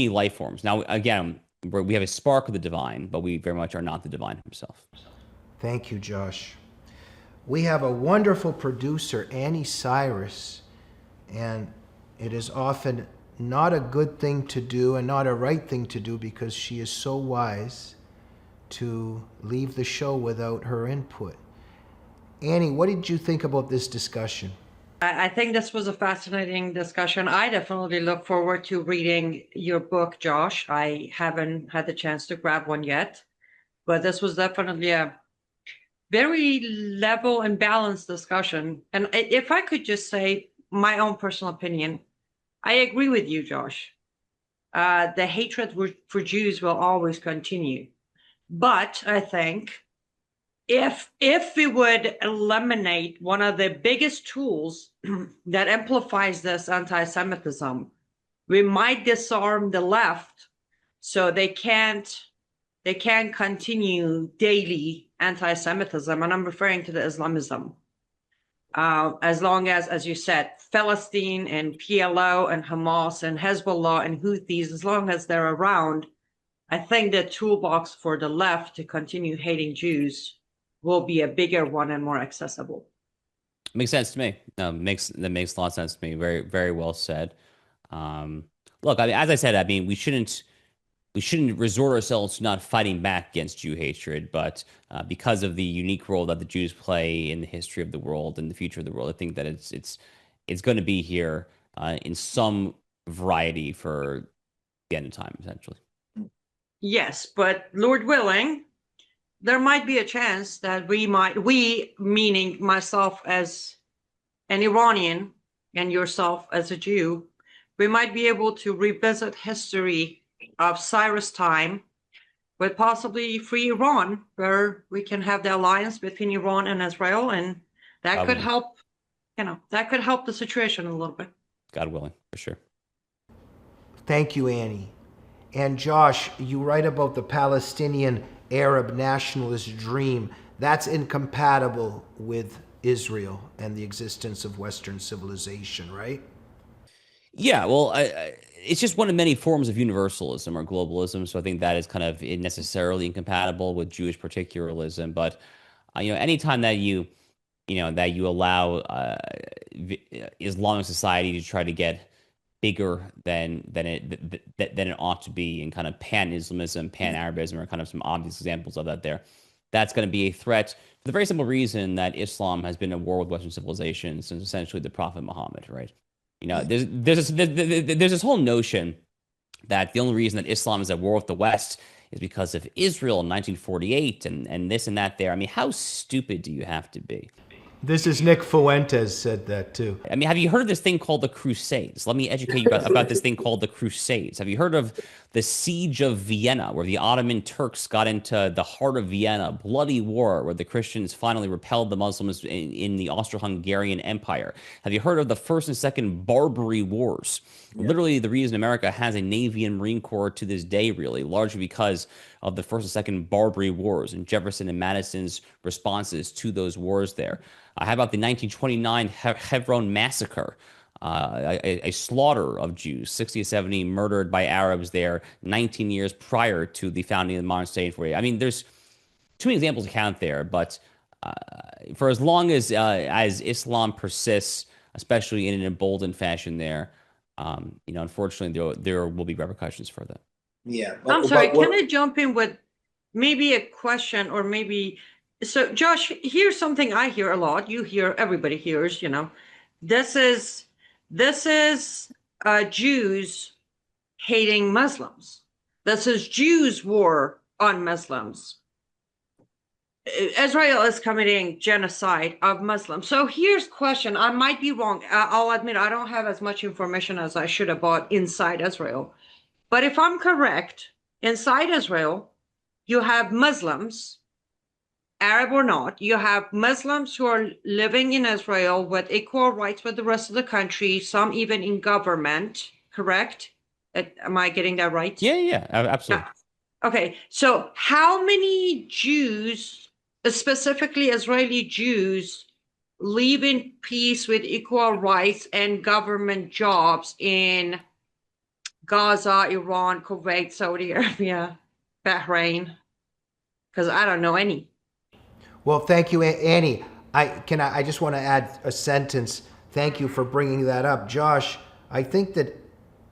Speaker 3: life forms. Now again, we have a spark of the divine, but we very much are not the divine Himself.
Speaker 2: Thank you, Josh. We have a wonderful producer, Annie Cyrus, and it is often not a good thing to do and not a right thing to do, because she is so wise, to leave the show without her input. Annie, what did you think about this discussion?
Speaker 1: I think this was a fascinating discussion. I definitely look forward to reading your book, Josh. I haven't had the chance to grab one yet, but this was definitely a very level and balanced discussion. And if I could just say my own personal opinion, I agree with you, Josh. The hatred for Jews will always continue. But I think if we would eliminate one of the biggest tools that amplifies this anti-Semitism, we might disarm the left so they can't continue daily anti-Semitism, and I'm referring to the Islamism. As long as you said, Palestine and PLO and Hamas and Hezbollah and Houthis, as long as they're around, I think the toolbox for the left to continue hating Jews will be a bigger one and more accessible.
Speaker 3: Makes sense to me. That makes a lot of sense to me. Very, very well said. Look, I mean, as I said, I mean, we shouldn't resort ourselves to not fighting back against Jew hatred, but because of the unique role that the Jews play in the history of the world and the future of the world, I think that it's going to be here in some variety for the end of time, essentially.
Speaker 1: Yes, but Lord willing, there might be a chance that we, meaning myself as an Iranian and yourself as a Jew, we might be able to revisit history of Cyrus time with possibly free Iran, where we can have the alliance between Iran and Israel, and that could help, that could help the situation a little bit.
Speaker 3: God willing, for sure.
Speaker 2: Thank you, Annie. And Josh, you write about the Palestinian Arab nationalist dream. That's incompatible with Israel and the existence of Western civilization, right?
Speaker 3: Yeah, well, it's just one of many forms of universalism or globalism. So I think that is kind of necessarily incompatible with Jewish particularism. But anytime that that you allow Islamic society to try to get bigger than it ought to be, and kind of pan-Islamism, pan-Arabism are kind of some obvious examples of that there. That's going to be a threat for the very simple reason that Islam has been at war with Western civilization since essentially the Prophet Muhammad, right? There's this whole notion that the only reason that Islam is at war with the West is because of Israel in 1948 and this and that there. I mean, how stupid do you have to be?
Speaker 2: This is Nick Fuentes said that too.
Speaker 3: I mean, have you heard of this thing called the Crusades? Let me educate you about this thing called the Crusades. Have you heard of the Siege of Vienna, where the Ottoman Turks got into the heart of Vienna, bloody war, where the Christians finally repelled the Muslims in the Austro-Hungarian Empire? Have you heard of the First and Second Barbary Wars? Yeah. Literally, the reason America has a Navy and Marine Corps to this day, really, largely because of the First and Second Barbary Wars and Jefferson and Madison's responses to those wars there. How about the 1929 Hebron massacre, a slaughter of Jews, 60 to 70 murdered by Arabs there 19 years prior to the founding of the modern state in 48. I mean, there's too many examples to count there, but for as long as Islam persists, especially in an emboldened fashion there, unfortunately, there will be repercussions for that.
Speaker 2: Yeah.
Speaker 1: I'm sorry, can I jump in with maybe a question or maybe... So, Josh, here's something I hear a lot. You hear, everybody hears, this is Jews hating Muslims. This is Jews' war on Muslims. Israel is committing genocide of Muslims. So here's a question. I might be wrong. I'll admit I don't have as much information as I should have about inside Israel. But if I'm correct, inside Israel, you have Muslims, Arab or not, you have Muslims who are living in Israel with equal rights with the rest of the country, some even in government, correct? Am I getting that right?
Speaker 3: Yeah, absolutely.
Speaker 1: Yeah. Okay, so how many Jews, specifically Israeli Jews, live in peace with equal rights and government jobs in Gaza, Iran, Kuwait, Saudi Arabia, Bahrain? Because I don't know any.
Speaker 2: Well, thank you, Annie. I just want to add a sentence. Thank you for bringing that up. Josh, I think that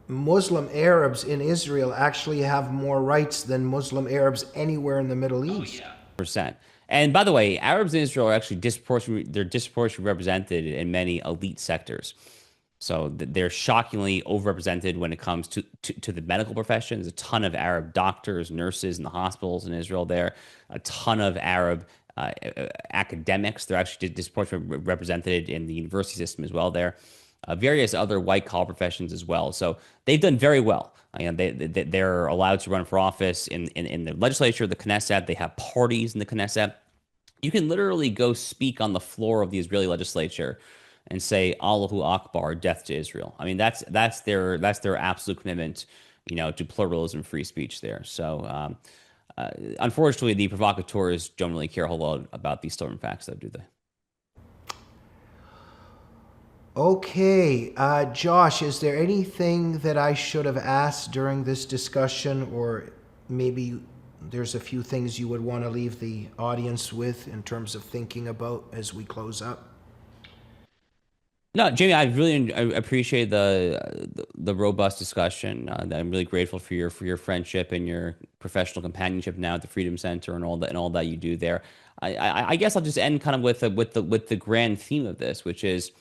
Speaker 2: Muslim Arabs in Israel actually have more rights than Muslim Arabs anywhere in the Middle East.
Speaker 3: Percent. And by the way, Arabs in Israel are actually disproportionately represented in many elite sectors. So they're shockingly overrepresented when it comes to the medical profession. There's a ton of Arab doctors, nurses in the hospitals in Israel there, a ton of Arab academics. They're actually disproportionately represented in the university system as well there. Various other white collar professions as well. So they've done very well. They're allowed to run for office in the legislature, the Knesset. They have parties in the Knesset. You can literally go speak on the floor of the Israeli legislature and say Allahu Akbar, death to Israel. I mean, that's their absolute commitment, to pluralism, free speech there. So, unfortunately, the provocateurs don't really care a whole lot about these stubborn facts, though, do they?
Speaker 2: Okay, Josh, is there anything that I should have asked during this discussion, or maybe there's a few things you would want to leave the audience with in terms of thinking about as we close up?
Speaker 3: No, Jamie, I really appreciate the robust discussion. I'm really grateful for your friendship and your professional companionship now at the Freedom Center and all that you do there. I guess I'll just end kind of with the grand theme of this, which is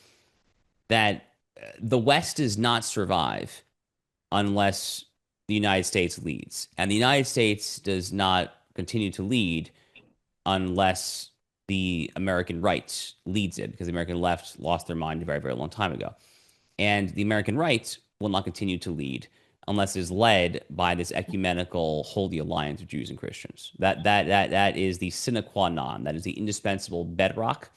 Speaker 3: that the West does not survive unless the United States leads, and the United States does not continue to lead unless the American right leads it, because the American left lost their mind a very, very long time ago. And the American right will not continue to lead unless it is led by this ecumenical holy alliance of Jews and Christians. That is the sine qua non. That is the indispensable bedrock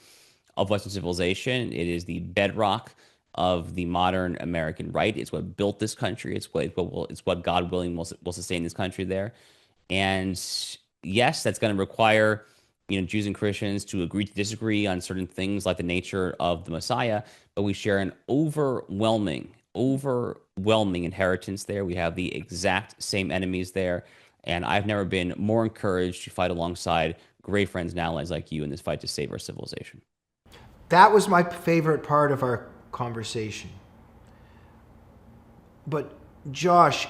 Speaker 3: of Western civilization. It is the bedrock of the modern American right. It's what built this country. It's what God willing will sustain this country there. And yes, that's going to require Jews and Christians to agree to disagree on certain things like the nature of the Messiah, but we share an overwhelming inheritance there. We have the exact same enemies there, and I've never been more encouraged to fight alongside great friends and allies like you in this fight to save our civilization.
Speaker 2: That was my favorite part of our conversation. But Josh,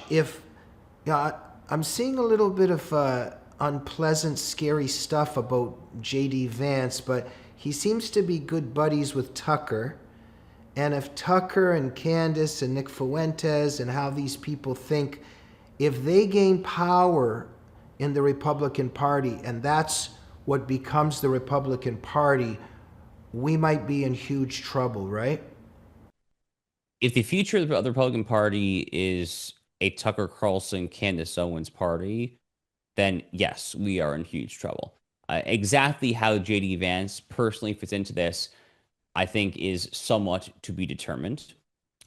Speaker 2: I'm seeing a little bit of unpleasant, scary stuff about J.D. Vance, but he seems to be good buddies with Tucker. And if Tucker and Candace and Nick Fuentes and how these people think, if they gain power in the Republican Party and that's what becomes the Republican Party, we might be in huge trouble, right?
Speaker 3: If the future of the Republican Party is a Tucker Carlson, Candace Owens party, then yes, we are in huge trouble. Exactly how J.D. Vance personally fits into this, I think, is somewhat to be determined.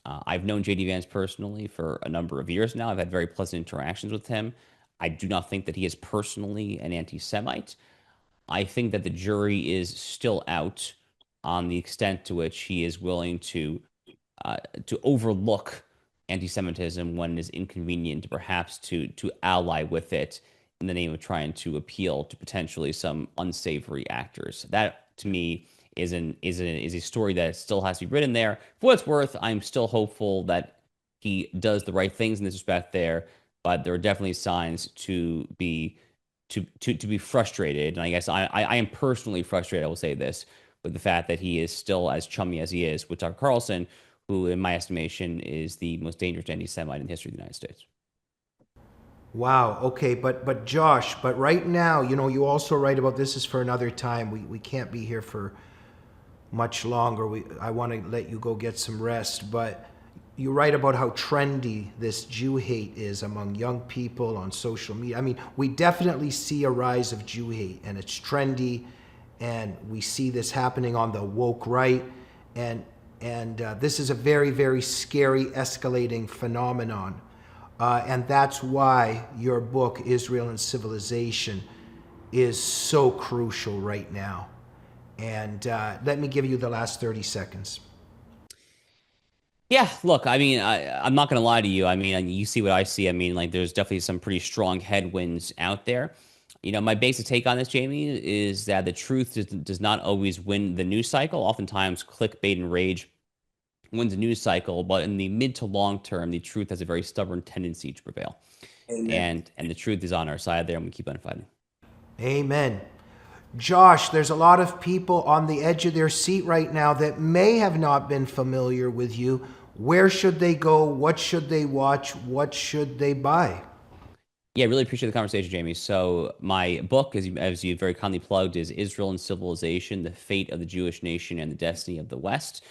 Speaker 3: I've known J.D. Vance personally for a number of years now. I've had very pleasant interactions with him. I do not think that he is personally an anti-Semite. I think that the jury is still out on the extent to which he is willing to overlook anti-Semitism when it is inconvenient, perhaps to ally with it in the name of trying to appeal to potentially some unsavory actors. That, to me, is a story that still has to be written there. For what it's worth, I'm still hopeful that he does the right things in this respect there, but there are definitely signs to be frustrated. And I guess I am personally frustrated, I will say this, with the fact that he is still as chummy as he is with Tucker Carlson, who, in my estimation, is the most dangerous anti-Semite in the history of the United States.
Speaker 2: Wow. Okay. But Josh, but right now, you also write about this is for another time. We can't be here for much longer. I want to let you go get some rest. But you write about how trendy this Jew hate is among young people on social media. I mean, we definitely see a rise of Jew hate, and it's trendy, and we see this happening on the woke right, and this is a very, very scary, escalating phenomenon. And that's why your book, Israel and Civilization, is so crucial right now. And let me give you the last 30 seconds.
Speaker 3: Yeah, look, I mean, I'm not going to lie to you. I mean, you see what I see. I mean, like, there's definitely some pretty strong headwinds out there. My basic take on this, Jamie, is that the truth does not always win the news cycle. Oftentimes, clickbait and rage wins the news cycle, but in the mid to long term, the truth has a very stubborn tendency to prevail. Amen. And the truth is on our side there, and we keep on fighting.
Speaker 2: Amen. Josh, there's a lot of people on the edge of their seat right now that may have not been familiar with you. Where should they go? What should they watch? What should they buy?
Speaker 3: Yeah, really appreciate the conversation, Jamie. So my book, as you very kindly plugged, is Israel and Civilization: The Fate of the Jewish Nation and the Destiny of the West.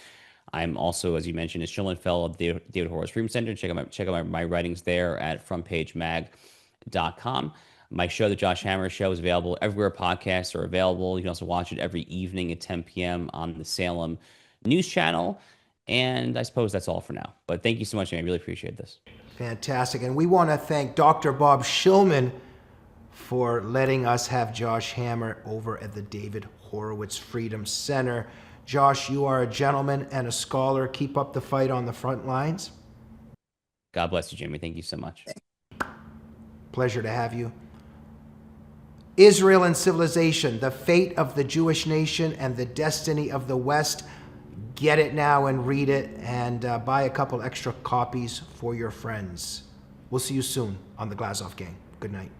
Speaker 3: I'm also, as you mentioned, a Schilling Fellow of the David Horowitz Freedom Center. Check out my writings there at frontpagemag.com. My show, The Josh Hammer Show, is available everywhere podcasts are available. You can also watch it every evening at 10 p.m. on the Salem News Channel. And I suppose that's all for now. But thank you so much, Jamie. I really appreciate this.
Speaker 2: Fantastic. And we want to thank Dr. Bob Shillman for letting us have Josh Hammer over at the David Horowitz Freedom Center. Josh, you are a gentleman and a scholar. Keep up the fight on the front lines.
Speaker 3: God bless you, Jamie. Thank you so much.
Speaker 2: Pleasure to have you. Israel and Civilization: The Fate of the Jewish Nation and the Destiny of the West. Get it now and read it, and buy a couple extra copies for your friends. We'll see you soon on the Glazov Gang. Good night.